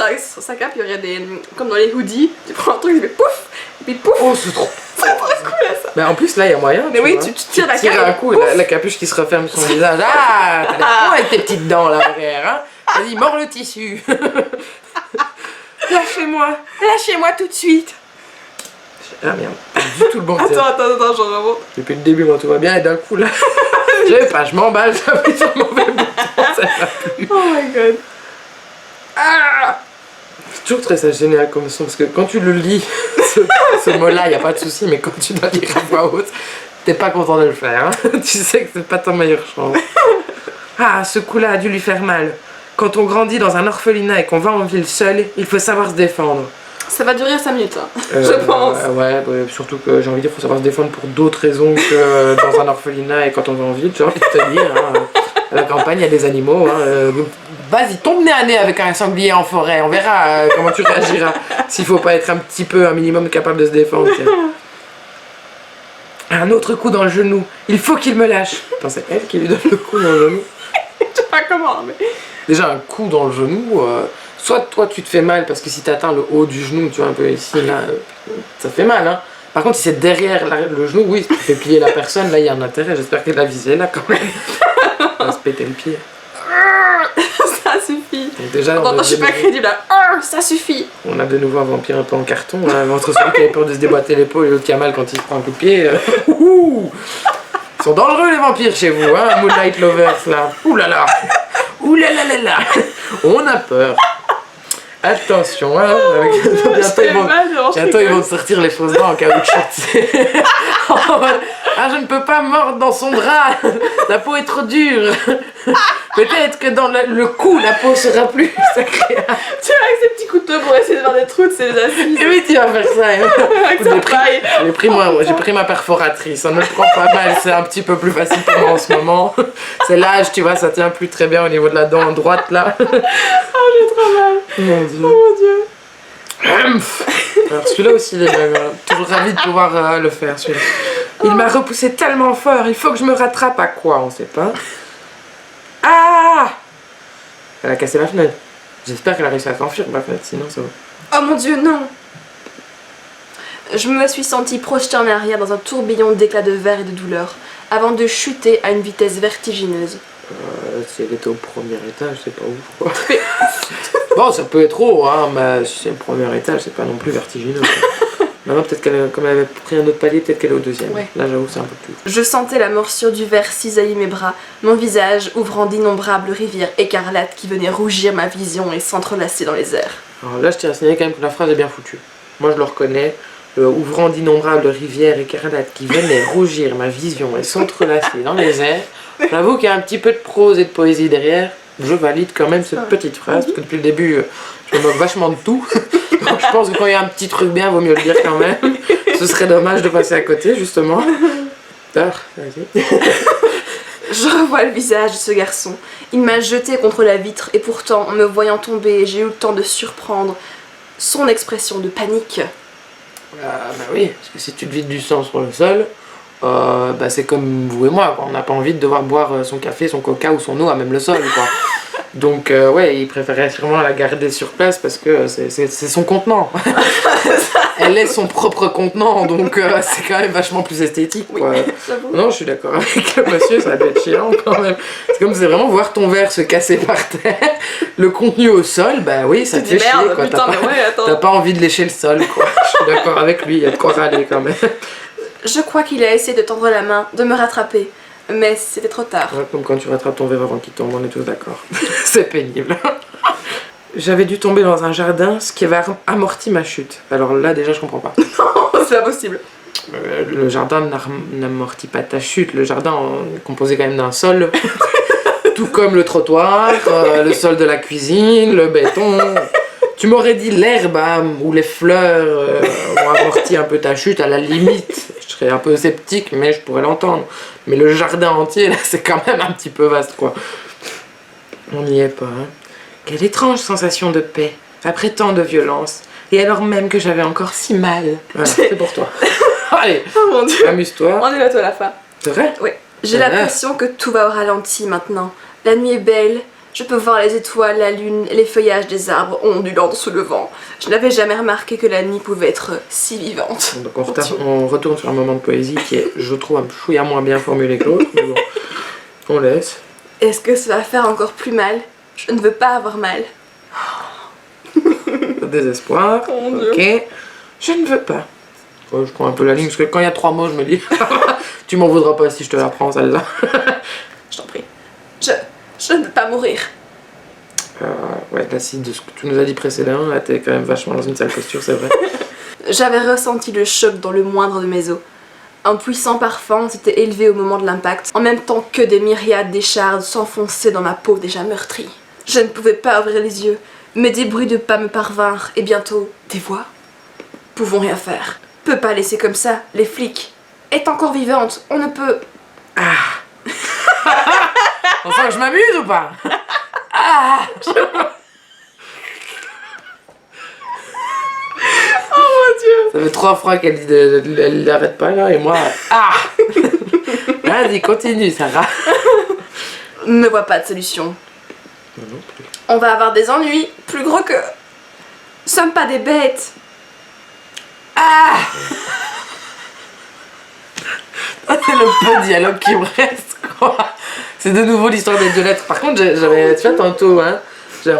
il y aurait des... Comme dans les hoodies, tu prends un truc, il fait pouf, et puis pouf. Oh, c'est trop... C'est trop cool ça. Mais en plus, là, il y a moyen. Mais oui, vois. tu tires la Tire cape. un coup, la capuche qui se referme sur son visage. Ah, t'as l'air con avec tes petites dents là derrière, hein. Vas-y, mords le tissu. Lâchez-moi, lâchez-moi tout de suite. Ah merde, pas du tout le bon. Attends, j'en remonte. Depuis le début, moi tout va bien, et d'un coup là, je sais pas, je m'emballe, j'appuie sur le mauvais bouton, ça va plus. Oh my god. Ah, c'est toujours très génial comme son, parce que quand tu le lis, ce mot-là, y a pas de souci, mais quand tu dois dire à voix haute, t'es pas content de le faire. Hein. Tu sais que c'est pas ton meilleure chance. Ah, ce coup-là a dû lui faire mal. Quand on grandit dans un orphelinat et qu'on va en ville seul, il faut savoir se défendre. Ça va durer 5 minutes, hein, je pense. Ouais, surtout que j'ai envie de dire qu'il faut savoir se défendre pour d'autres raisons que dans un orphelinat et quand on va en ville. J'ai envie de te dire, hein, à la campagne, il y a des animaux. Hein, vas-y, tombe nez à nez avec un sanglier en forêt. On verra comment tu réagiras. S'il faut pas être un minimum capable de se défendre. Tiens. Un autre coup dans le genou. Il faut qu'il me lâche. Attends, c'est elle qui lui donne le coup dans le genou. Je sais pas comment, mais... Déjà, un coup dans le genou, soit toi tu te fais mal parce que si t'atteins le haut du genou, tu vois, un peu ici, là, ça fait mal, hein. Par contre, si c'est derrière le genou, oui, si tu fais plier la personne, là, il y a un intérêt. J'espère que la visée là quand même. On va se péter le pied. Ça suffit. Donc déjà, attends, je suis pas crédible là. Ça suffit. On a de nouveau un vampire un peu en carton, hein, entre celui qui avait peur de se déboîter l'épaule et l'autre qui a mal quand il se prend un coup de pied. Ils sont dangereux les vampires chez vous, hein, Moonlight Lovers là. Ouh là là. Ouh là là là là. On a peur. Attention, hein, bientôt ils vont te sortir les fausses dents en caoutchouc. Ah, je ne peux pas mordre dans son drap, la peau est trop dure. Peut-être que dans le cou, la peau sera plus agréable. Tu vois, avec ces petits couteaux pour essayer de faire des trous, c'est des assises. Et oui, tu vas faire ça. Hein. Avec sa paille. J'ai pris ma perforatrice, ça ne prend pas mal, c'est un petit peu plus facile pour moi en ce moment. C'est l'âge, tu vois, ça tient plus très bien au niveau de la dent droite là. Oh, j'ai trop mal. Mon Dieu. Oh mon Dieu. Alors celui-là aussi, il est toujours ravi de pouvoir le faire celui-là. Il m'a repoussé tellement fort, il faut que je me rattrape à quoi, on sait pas. Ah! Elle a cassé la fenêtre. J'espère qu'elle a réussi à s'enfuir ma fenêtre, sinon ça va. Oh mon Dieu, non. Je me suis sentie projetée en arrière dans un tourbillon d'éclats de verre et de douleur, avant de chuter à une vitesse vertigineuse. Si elle était au premier étage, c'est pas ouf quoi. Bon, ça peut être haut, hein, mais si c'est le premier étage, c'est pas non plus vertigineux. Maintenant, peut-être comme elle avait pris un autre palier, peut-être qu'elle est au deuxième. Ouais. Là, j'avoue, c'est un peu plus. Je sentais la morsure du verre cisailler mes bras, mon visage ouvrant d'innombrables rivières écarlates qui venaient rougir ma vision et s'entrelacer dans les airs. Alors là, je tiens à signaler quand même que la phrase est bien foutue. Moi, je le reconnais. Ouvrant d'innombrables rivières écarlates qui venaient rougir ma vision et s'entrelacer dans les airs. J'avoue qu'il y a un petit peu de prose et de poésie derrière. Je valide quand même cette petite phrase, parce que depuis le début, je me moque vachement de tout. Donc je pense que quand il y a un petit truc bien, vaut mieux le dire quand même. Ce serait dommage de passer à côté, justement. Vas-y. Je revois le visage de ce garçon. Il m'a jeté contre la vitre et pourtant, en me voyant tomber, j'ai eu le temps de surprendre son expression de panique. Bah oui, parce que si tu te vides du sang sur le sol, bah c'est comme vous et moi, quoi. On n'a pas envie de devoir boire son café, son coca ou son eau à même le sol, quoi. Donc ouais, il préférait sûrement la garder sur place parce que c'est son contenant. Elle est son propre contenant, donc c'est quand même vachement plus esthétique, quoi. Oui, non, je suis d'accord avec le monsieur, ça doit être chiant quand même. C'est comme c'est vraiment voir ton verre se casser par terre, le contenu au sol, bah oui, ça te fait chier, quoi. T'as pas envie de lécher le sol, quoi. Je suis d'accord avec lui, il y a de quoi râler quand même. Je crois qu'il a essayé de tendre la main, de me rattraper, mais c'était trop tard. Ouais, comme quand tu rattrapes ton verre avant qu'il tombe, on est tous d'accord. C'est pénible. J'avais dû tomber dans un jardin, ce qui avait amorti ma chute. Alors là, déjà, je comprends pas. C'est pas possible. Le jardin n'amortit pas ta chute. Le jardin est composé quand même d'un sol. Tout comme le trottoir, le sol de la cuisine, le béton. Tu m'aurais dit l'herbe ou les fleurs ont amorti un peu ta chute, à la limite. Je serais un peu sceptique, mais je pourrais l'entendre. Mais le jardin entier, là, c'est quand même un petit peu vaste, quoi. On n'y est pas, hein. Quelle étrange sensation de paix, après tant de violence, et alors même que j'avais encore si mal. Voilà, c'est pour toi. Allez, oh mon Dieu, amuse-toi. On est bientôt à la fin. C'est vrai? Oui. J'ai l'impression que tout va au ralenti maintenant. La nuit est belle, je peux voir les étoiles, la lune et les feuillages des arbres ondulant sous le vent. Je n'avais jamais remarqué que la nuit pouvait être si vivante. Donc on retourne sur un moment de poésie qui est, je trouve, un chouïa moins bien formulé que l'autre, mais bon, on laisse. Est-ce que ça va faire encore plus mal? Je ne veux pas avoir mal. Désespoir. Oh mon Dieu. Ok. Je ne veux pas. Ouais, je prends un peu la ligne parce que quand il y a 3 mots, je me dis tu m'en voudras pas si je te la prends celle-là. Je t'en prie. Je ne veux pas mourir. Ouais, là, si de ce que tu nous as dit précédemment, là, t'es quand même vachement dans une sale posture, c'est vrai. J'avais ressenti le choc dans le moindre de mes os. Un puissant parfum s'était élevé au moment de l'impact, en même temps que des myriades d'échardes s'enfonçaient dans ma peau déjà meurtrie. Je ne pouvais pas ouvrir les yeux, mais des bruits de pas me parvinrent, et bientôt, des voix. Pouvons rien faire. Peut pas laisser comme ça, les flics. Est encore vivante, on ne peut... Ah. On sent que je m'amuse ou pas? Ah. Oh mon Dieu. Ça fait 3 fois qu'elle dit elle n'arrête pas là et moi... Ah. Vas-y, continue Sarah. Ne vois pas de solution. Non plus. On va avoir des ennuis plus gros que... Nous sommes pas des bêtes. Ah. C'est le peu de dialogue qui me reste, quoi. C'est de nouveau l'histoire des 2 lettres. Par contre, j'avais, tu vois, tantôt, hein,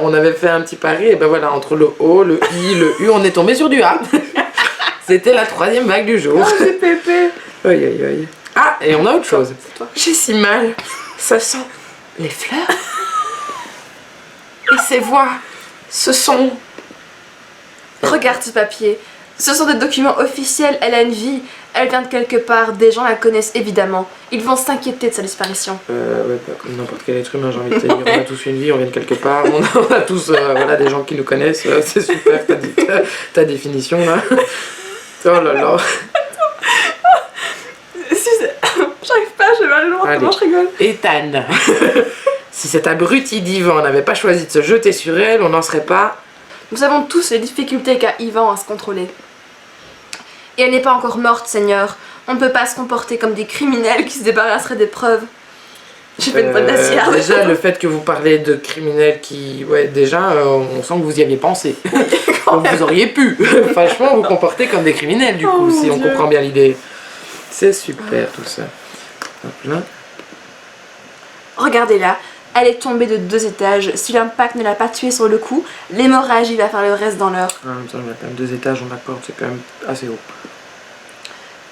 on avait fait un petit pari, et ben voilà, entre le O, le I, le U, on est tombé sur du A. C'était la 3e vague du jour. Oh, j'ai pépé. Aïe, aïe, aïe. Ah, et on a autre chose. C'est toi. J'ai si mal. Ça sent les fleurs. Et ces voix, ce sont... Regarde ce papier. Ce sont des documents officiels, elle a une vie, elle vient de quelque part, des gens la connaissent évidemment. Ils vont s'inquiéter de sa disparition. Ouais, bah, comme n'importe quel être humain, j'ai envie de te dire. On a tous une vie, on vient de quelque part, on a tous voilà, des gens qui nous connaissent. C'est super, ta définition là. Oh là là. J'arrive pas, j'ai mal au ventre, comment je rigole. Ethan. Si cet abruti d'Ivan n'avait pas choisi de se jeter sur elle, on n'en serait pas... Nous savons tous les difficultés qu'a Ivan à se contrôler. Et elle n'est pas encore morte, Seigneur. On ne peut pas se comporter comme des criminels qui se débarrasseraient des preuves. J'ai fait une bonne nassière. Déjà, le fait que vous parlez de criminels qui... Ouais, déjà, on sent que vous y aviez pensé. Donc vous auriez pu, franchement, vous comporter comme des criminels, du coup, si on comprend bien l'idée. C'est super, tout ça. Hop là. Regardez là. Elle est tombée de 2 étages. Si l'impact ne l'a pas tuée sur le coup, l'hémorragie va faire le reste dans l'heure. En même temps, on a quand même 2 étages, on accorde, c'est quand même assez haut.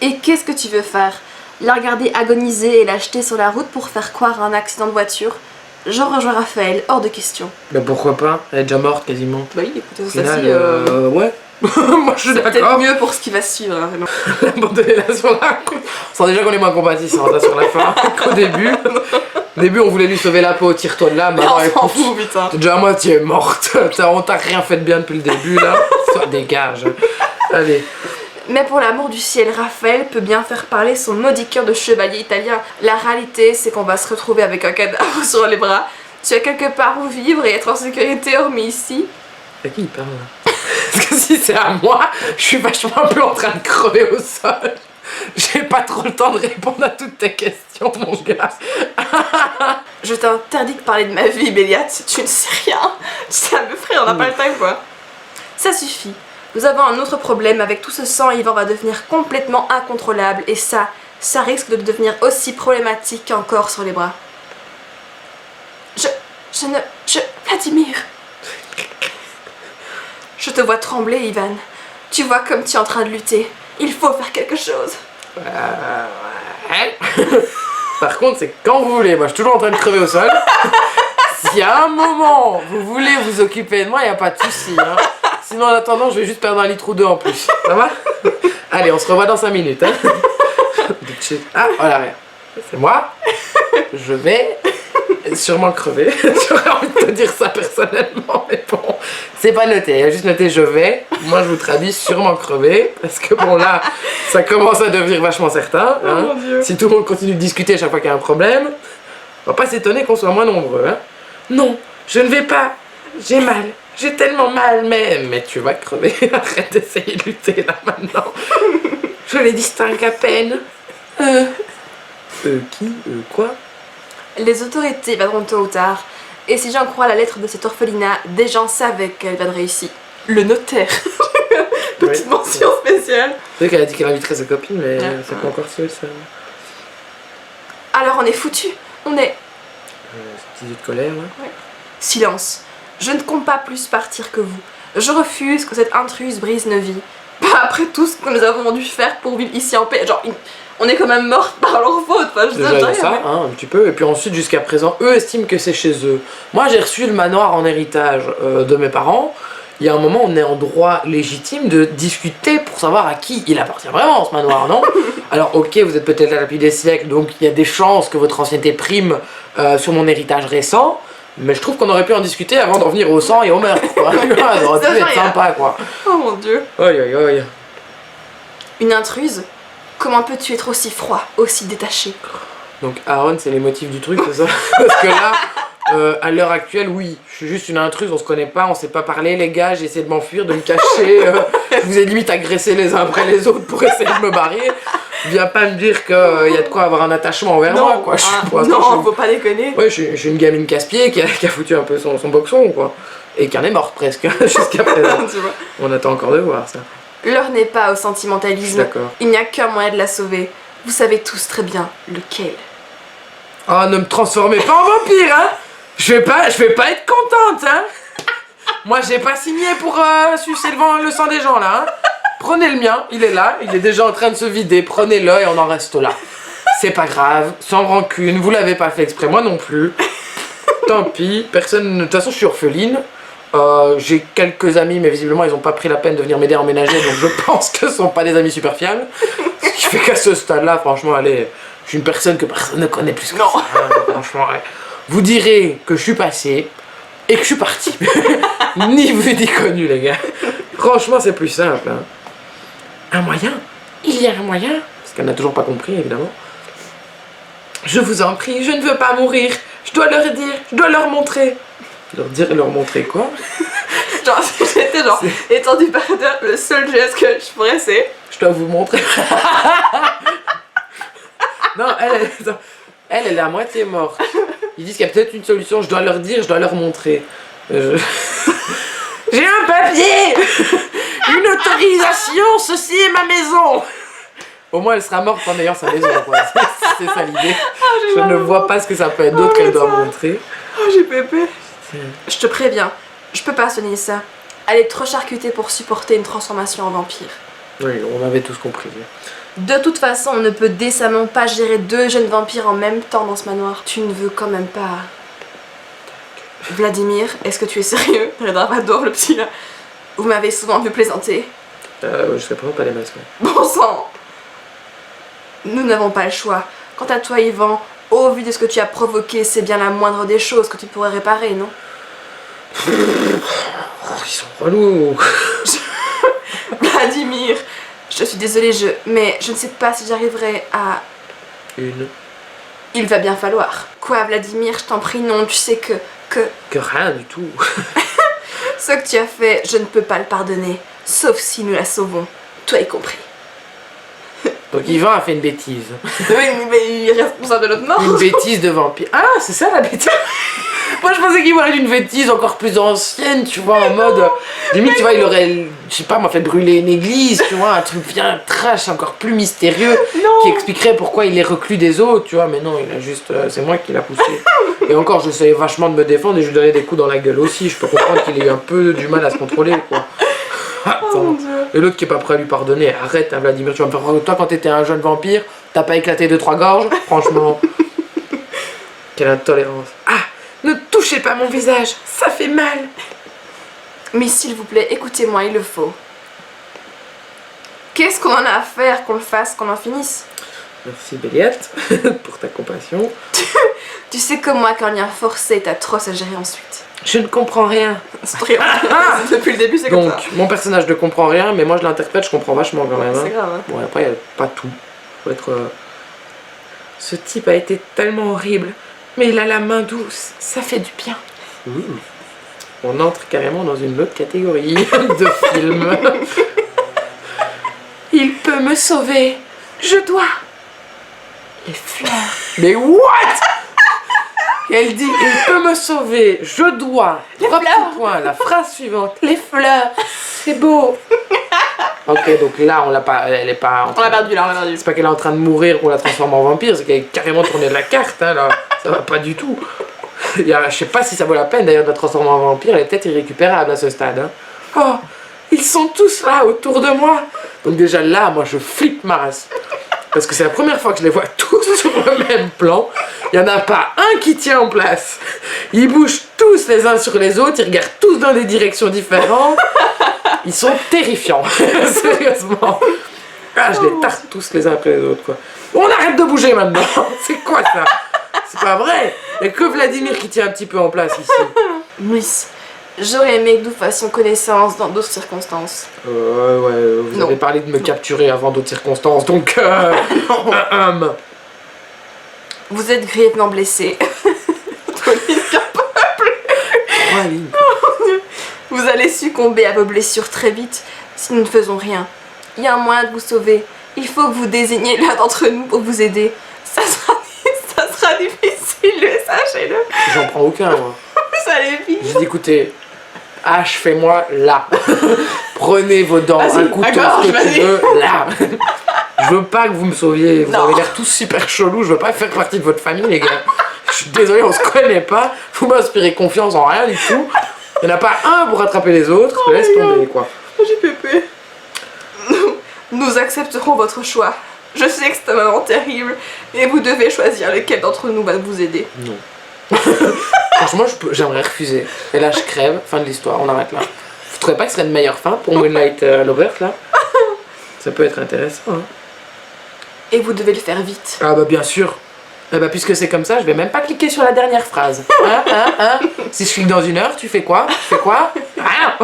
Et qu'est-ce que tu veux faire? La regarder agoniser et la jeter sur la route pour faire croire à un accident de voiture? Je rejoins Raphaël, hors de question. Bah pourquoi pas? Elle est déjà morte quasiment. Bah oui, écoutez, Au ça final, si... ouais. Moi je suis c'est d'accord. peut-être mieux pour ce qui va suivre. Hein, vraiment. Abandonner là sur la route. On sent déjà qu'on est moins compatissants là, sur la fin qu'au début. Au début, on voulait lui sauver la peau, tire-toi de là, maintenant on s'en fout, putain. t'es déjà à moitié morte. On t'a rien fait de bien depuis le début là. Ça dégage. Allez. Mais pour l'amour du ciel, Raphaël peut bien faire parler son maudit cœur de chevalier italien. La réalité, c'est qu'on va se retrouver avec un cadavre sur les bras. Tu as quelque part où vivre et être en sécurité, hormis ici. À qui il parle là? Parce que si c'est à moi, je suis vachement un peu en train de crever au sol. J'ai pas trop le temps de répondre à toutes tes questions, mon gars. Je t'interdis de parler de ma vie, Béliat. Tu ne sais rien. Tu sais, mes frères, on n'a pas le temps, quoi. Ça suffit. Nous avons un autre problème. Avec tout ce sang, Ivan va devenir complètement incontrôlable. Et ça risque de devenir aussi problématique qu'encore sur les bras. Vladimir. Je te vois trembler, Ivan. Tu vois comme tu es en train de lutter. Il faut faire quelque chose. Ouais. Par contre, c'est quand vous voulez. Moi, je suis toujours en train de crever au sol. Si à un moment, vous voulez vous occuper de moi, il n'y a pas de souci. Hein. Sinon, en attendant, je vais juste perdre 1 litre ou 2 en plus. Ça va? Allez, on se revoit dans 5 minutes. Hein. Ah, voilà, rien. C'est moi. Je vais sûrement crever. J'aurais envie de te dire ça personnellement, mais bon, c'est pas noté. Il y a juste noté je vais. Moi, je vous traduis sûrement crever. Parce que bon, là, ça commence à devenir vachement certain. Hein. Oh mon Dieu. Si tout le monde continue de discuter à chaque fois qu'il y a un problème, on va pas s'étonner qu'on soit moins nombreux. Hein. Non, je ne vais pas. J'ai mal. J'ai tellement mal, mais tu vas crever. Arrête d'essayer de lutter là maintenant. Je les distingue à peine. Qui? Quoi? Les autorités viendront tôt ou tard. Et si j'en crois la lettre de cet orphelinat, des gens savaient qu'elle viendrait ici. Le notaire. Petite mention spéciale. C'est vrai qu'elle a dit qu'elle inviterait sa copine, mais c'est pas encore sûr ça. Alors on est foutus. On est... Petit yeux de colère là. Ouais. Silence. Je ne compte pas plus partir que vous. Je refuse que cette intruse brise nos vies. Pas après tout ce que nous avons dû faire pour vivre ici en paix. Genre, on est quand même morts par leur faute. Enfin, je déjà ça, hein, un petit peu. Et puis ensuite, jusqu'à présent, eux estiment que c'est chez eux. Moi, j'ai reçu le manoir en héritage de mes parents. il y a un moment, on est en droit légitime de discuter pour savoir à qui il appartient vraiment ce manoir, non? Alors, ok, vous êtes peut-être là depuis des siècles, donc il y a des chances que votre ancienneté prime sur mon héritage récent, mais je trouve qu'on aurait pu en discuter avant d'en venir au sang et au meurtre, quoi. Ça aurait pu être sympa, quoi. Oh mon dieu. Aïe, aïe, aïe. Une intruse? Comment peux-tu être aussi froid, aussi détaché? Donc, Aaron, c'est les motifs du truc, c'est ça? Parce que là. À l'heure actuelle, oui, je suis juste une intruse, on se connaît pas, on sait pas parler, les gars, j'ai essayé de m'enfuir, de me cacher, je vous ai limite agressé les uns après les autres pour essayer de me barrer. Viens pas me dire qu'il y a de quoi avoir un attachement envers moi, quoi. Non, faut pas déconner. Ouais, je suis une gamine casse-pied qui a foutu un peu son boxon, quoi. Et qui en est morte presque, jusqu'à présent. Tu vois. On attend encore de voir ça. L'heure n'est pas au sentimentalisme. D'accord. Il n'y a qu'un moyen de la sauver. Vous savez tous très bien lequel. Oh, ne me transformez pas en vampire, hein! Je vais pas être contente, hein. Moi, j'ai pas signé pour sucer le sang des gens, là, hein. Prenez le mien, il est là, il est déjà en train de se vider, prenez-le et on en reste là. C'est pas grave, sans rancune, vous l'avez pas fait exprès, moi non plus. Tant pis, personne... De toute façon, je suis orpheline. J'ai quelques amis, mais visiblement, ils ont pas pris la peine de venir m'aider à emménager, donc je pense que ce sont pas des amis super fiables. Ce qui fait qu'à ce stade-là, franchement, allez, je suis une personne que personne ne connaît plus que ça, hein, franchement, ouais. Vous direz que je suis passé et que je suis parti. Ni vu ni connu, les gars. Franchement, c'est plus simple. Hein. Un moyen? Il y a un moyen? Parce qu'elle n'a toujours pas compris, évidemment. Je vous en prie, je ne veux pas mourir. Je dois leur dire, je dois leur montrer. Leur dire et leur montrer quoi? Genre, j'étais genre étendu par terre, le seul geste que je pourrais, c'est... Je dois vous montrer. Non, elle est à moitié morte. Ils disent qu'il y a peut-être une solution, je dois leur dire, je dois leur montrer. J'ai un papier! Une autorisation, ceci est ma maison! Au moins elle sera morte en ayant sa maison, quoi. C'est ça l'idée. Je ne vois pas ce que ça peut être d'autre qu'elle doit montrer. Oh, j'ai pépé. Je te préviens, je peux pas soigner ça. Elle est trop charcutée pour supporter une transformation en vampire. Oui, on avait tous compris. De toute façon, on ne peut décemment pas gérer 2 jeunes vampires en même temps dans ce manoir. Tu ne veux quand même pas... Vladimir, est-ce que tu es sérieux? Redravador, le petit là. Vous m'avez souvent vu plaisanter. Je serais pas les masques. Bon sang! Nous n'avons pas le choix. Quant à toi, Yvan, au vu de ce que tu as provoqué, c'est bien la moindre des choses que tu pourrais réparer, non? Ils sont relous. Vladimir, je suis désolée, mais je ne sais pas si j'arriverai à... Il va bien falloir. Quoi, Vladimir, je t'en prie, non, tu sais que rien du tout. Ce que tu as fait, je ne peux pas le pardonner. Sauf si nous la sauvons. Toi y compris. Donc Yvan a fait une bêtise. Oui, mais il est responsable de notre mort. Une bêtise de vampire. Ah, c'est ça la bêtise. Moi je pensais qu'il parlait d'une bêtise encore plus ancienne, tu vois, en mode... Limite, tu vois, il aurait, je sais pas, fait brûler une église, tu vois, un truc bien trash, encore plus mystérieux, qui expliquerait pourquoi il est reclus des autres, tu vois, mais non, il a juste... c'est moi qui l'a poussé. Et encore, j'essayais vachement de me défendre et je lui donnais des coups dans la gueule aussi, je peux comprendre qu'il ait eu un peu du mal à se contrôler, quoi. Attends. Et l'autre qui est pas prêt à lui pardonner, arrête, hein, Vladimir, tu vas me faire croire que toi, quand t'étais un jeune vampire, t'as pas éclaté 2-3 gorges, franchement. Quelle intolérance. Ah, ne touchez pas mon visage, ça fait mal. Mais s'il vous plaît, écoutez-moi, il le faut. Qu'est-ce qu'on en a à faire qu'on le fasse, qu'on en finisse? Merci Béliette pour ta compassion. Tu sais que moi, quand il y a un forcé, t'as trop à gérer ensuite. Je ne comprends rien. Depuis le début, c'est comme ça. Donc, mon personnage ne comprend rien, mais moi je l'interprète, je comprends vachement quand même. C'est grave, hein. Bon, après, il n'y a pas tout. Faut être... Ce type a été tellement horrible, mais il a la main douce, ça fait du bien. On entre carrément dans une autre catégorie de film. Il peut me sauver. Je dois. Les fleurs. Mais what? Elle dit, il peut me sauver, je dois. Les 3 fleurs. petits points, la phrase suivante. Les fleurs, c'est beau. Ok, donc là, on l'a pas, elle est pas... On l'a perdu, là, on l'a perdu. C'est pas qu'elle est en train de mourir ou la transforme en vampire, c'est qu'elle est carrément tournée de la carte, hein, là. Ça va pas du tout. Je sais pas si ça vaut la peine, d'ailleurs, de la transformer en vampire, elle est peut-être irrécupérable à ce stade, hein. Oh, ils sont tous là, autour de moi. Donc déjà là, moi, je flippe ma race. Parce que c'est la première fois que je les vois tous sur le même plan. Il n'y en a pas un qui tient en place. Ils bougent tous les uns sur les autres, ils regardent tous dans des directions différentes. Ils sont terrifiants, sérieusement. Ah, je les tarte tous les uns après les autres, quoi. On arrête de bouger maintenant. C'est quoi ça? C'est pas vrai. Il n'y a que Vladimir qui tient un petit peu en place ici. Miss, j'aurais aimé que nous fassions connaissance dans d'autres circonstances. Ouais, vous avez parlé de me capturer avant d'autres circonstances, donc Vous êtes grièvement blessé. Vous allez succomber à vos blessures très vite si nous ne faisons rien. Il y a un moyen de vous sauver. Il faut que vous désigniez l'un d'entre nous pour vous aider. Ça sera difficile, sachez-le. J'en prends aucun, moi. Vous allez vite. J'ai dit, écoutez, H, fais-moi là. Prenez vos dents, un couteau, ce que tu veux, là. Je veux pas que vous me sauviez. Vous avez l'air tous super chelous. Je veux pas faire partie de votre famille, les gars. Je suis désolée, on se connaît pas. Vous m'inspirez confiance en rien du tout. Il n'y en a pas un pour rattraper les autres. Laisse tomber, quoi. J'ai pépé. Nous accepterons votre choix. Je suis extrêmement terrible et vous devez choisir lequel d'entre nous va vous aider. Non. Franchement, j'aimerais refuser. Et là, je crève. Fin de l'histoire, on arrête là. Vous trouvez pas que ce serait une meilleure fin pour Moonlight Lovers, là? Ça peut être intéressant, hein. Et vous devez le faire vite. Ah bah bien sûr. Ah bah puisque c'est comme ça, je vais même pas cliquer sur la dernière phrase. Si je clique dans 1 heure, tu fais quoi? Tu fais quoi? Rien.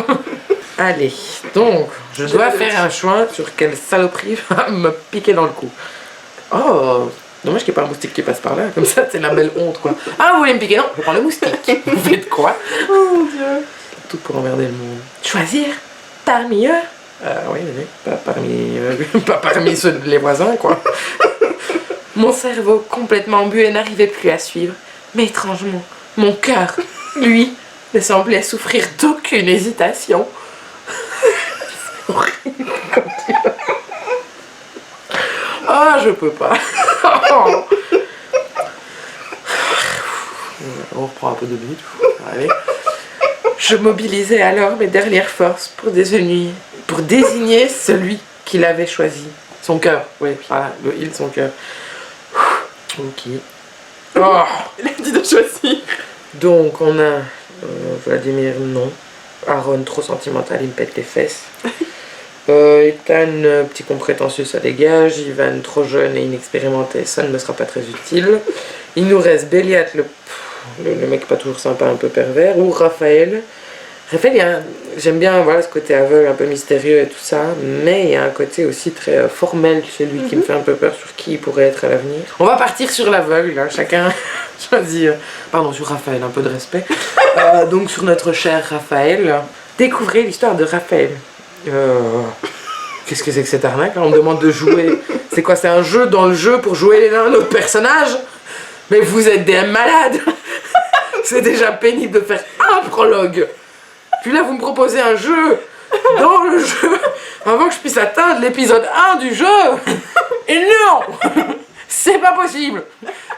Allez, donc, je dois faire un choix sur quelle saloperie va me piquer dans le cou. Oh, dommage qu'il n'y ait pas un moustique qui passe par là, comme ça c'est la belle honte, quoi. Ah, vous voulez me piquer? Non, je prends le moustique. Vous faites quoi? Oh mon dieu. Tout pour emmerder le monde. Choisir parmi eux? Oui, pas parmi ceux les voisins, quoi. Mon cerveau, complètement embué, n'arrivait plus à suivre. Mais étrangement, mon cœur, lui, ne semblait souffrir d'aucune hésitation. Ah, je peux pas. On reprend un peu de beat. Allez. Je mobilisais alors mes dernières forces pour désigner celui qu'il avait choisi. Son cœur, oui, voilà, son cœur. Ok. Oh. Il a dit de choisir. Donc on a Vladimir, non. Aaron, trop sentimental, il me pète les fesses. Ethan, petit con prétentieux, ça dégage. Ivan, trop jeune et inexpérimenté, ça ne me sera pas très utile. Il nous reste Béliat, le mec pas toujours sympa, un peu pervers, ou Raphaël. Raphaël, j'aime bien voilà, ce côté aveugle, un peu mystérieux et tout ça, mais il y a un côté aussi très formel chez lui qui me fait un peu peur sur qui il pourrait être à l'avenir. On va partir sur l'aveugle, hein, chacun choisit, pardon, sur Raphaël, un peu de respect. Donc sur notre cher Raphaël, découvrez l'histoire de Raphaël. Qu'est-ce que c'est que cette arnaque là? On me demande de jouer. C'est quoi? C'est un jeu dans le jeu pour jouer l'un notre personnage? Mais vous êtes des malades. C'est déjà pénible de faire un prologue. Puis là vous me proposez un jeu dans le jeu avant que je puisse atteindre l'épisode 1 du jeu. Et non, c'est pas possible.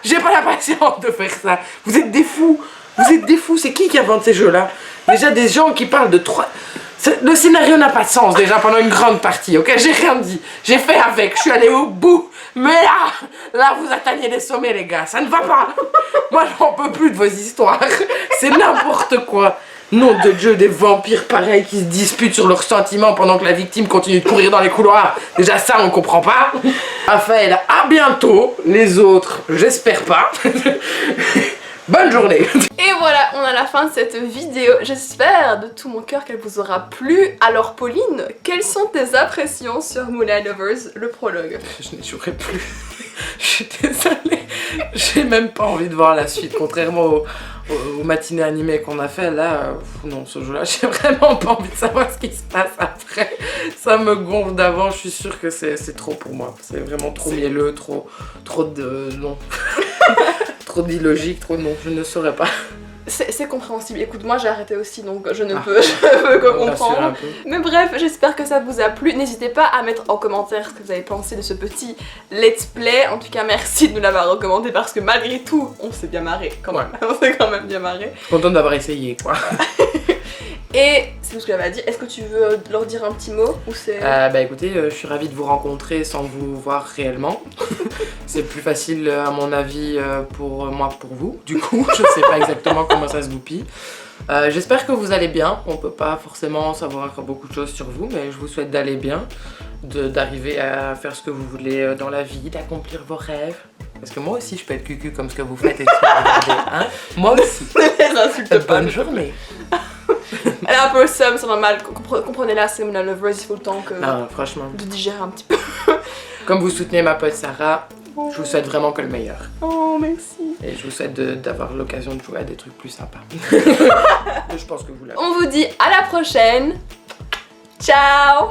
J'ai pas la patience de faire ça. Vous êtes des fous. Vous êtes des fous. C'est qui invente ces jeux là? Déjà des gens qui parlent de 3... Le scénario n'a pas de sens déjà pendant une grande partie, ok? J'ai rien dit, j'ai fait avec, je suis allée au bout. Mais là vous atteignez les sommets les gars, ça ne va pas. Moi j'en peux plus de vos histoires, c'est n'importe quoi. Nom de Dieu, des vampires pareils qui se disputent sur leurs sentiments pendant que la victime continue de courir dans les couloirs. Déjà ça on comprend pas. Raphaël, à bientôt. Les autres, j'espère pas. Bonne journée. Et voilà, on a la fin de cette vidéo. J'espère de tout mon cœur qu'elle vous aura plu. Alors Pauline, quelles sont tes impressions sur Moonlight Lovers, le prologue? Je n'y jouerai plus. Je suis désolée. J'ai même pas envie de voir la suite. Contrairement aux matinées animées qu'on a fait, là, non, ce jeu-là, j'ai vraiment pas envie de savoir ce qui se passe après. Ça me gonfle d'avant, je suis sûre que c'est trop pour moi. C'est vraiment trop mielleux, trop de... non. Trop d'illogique, trop non, je ne saurais pas. C'est compréhensible. Écoute, moi j'ai arrêté aussi, donc je ne peux que comprendre. Mais bref, j'espère que ça vous a plu. N'hésitez pas à mettre en commentaire ce que vous avez pensé de ce petit let's play. En tout cas, merci de nous l'avoir recommandé parce que malgré tout, on s'est bien marré quand même. On s'est quand même bien marré. Contente d'avoir essayé, quoi. Et c'est tout ce que j'avais à dire. Est-ce que tu veux leur dire un petit mot ou c'est... Bah écoutez, je suis ravie de vous rencontrer sans vous voir réellement. C'est plus facile à mon avis pour moi que pour vous. Du coup, je sais pas exactement comment ça se goupille. J'espère que vous allez bien. On peut pas forcément savoir beaucoup de choses sur vous, mais je vous souhaite d'aller bien, d'arriver à faire ce que vous voulez dans la vie, d'accomplir vos rêves. Parce que moi aussi je peux être cucu comme ce que vous faites et ce que vous regardez, hein. Moi aussi. Les insulte pas. Bonne journée. Elle a un peu le seum, c'est normal. Comprenez-la, c'est la levreuse, il faut le temps que... Non, franchement. de digérer un petit peu. Comme vous soutenez ma pote Sarah, je vous souhaite vraiment que le meilleur. Oh, merci. Et je vous souhaite d'avoir l'occasion de jouer à des trucs plus sympas. Je pense que vous l'avez. On vous dit à la prochaine. Ciao.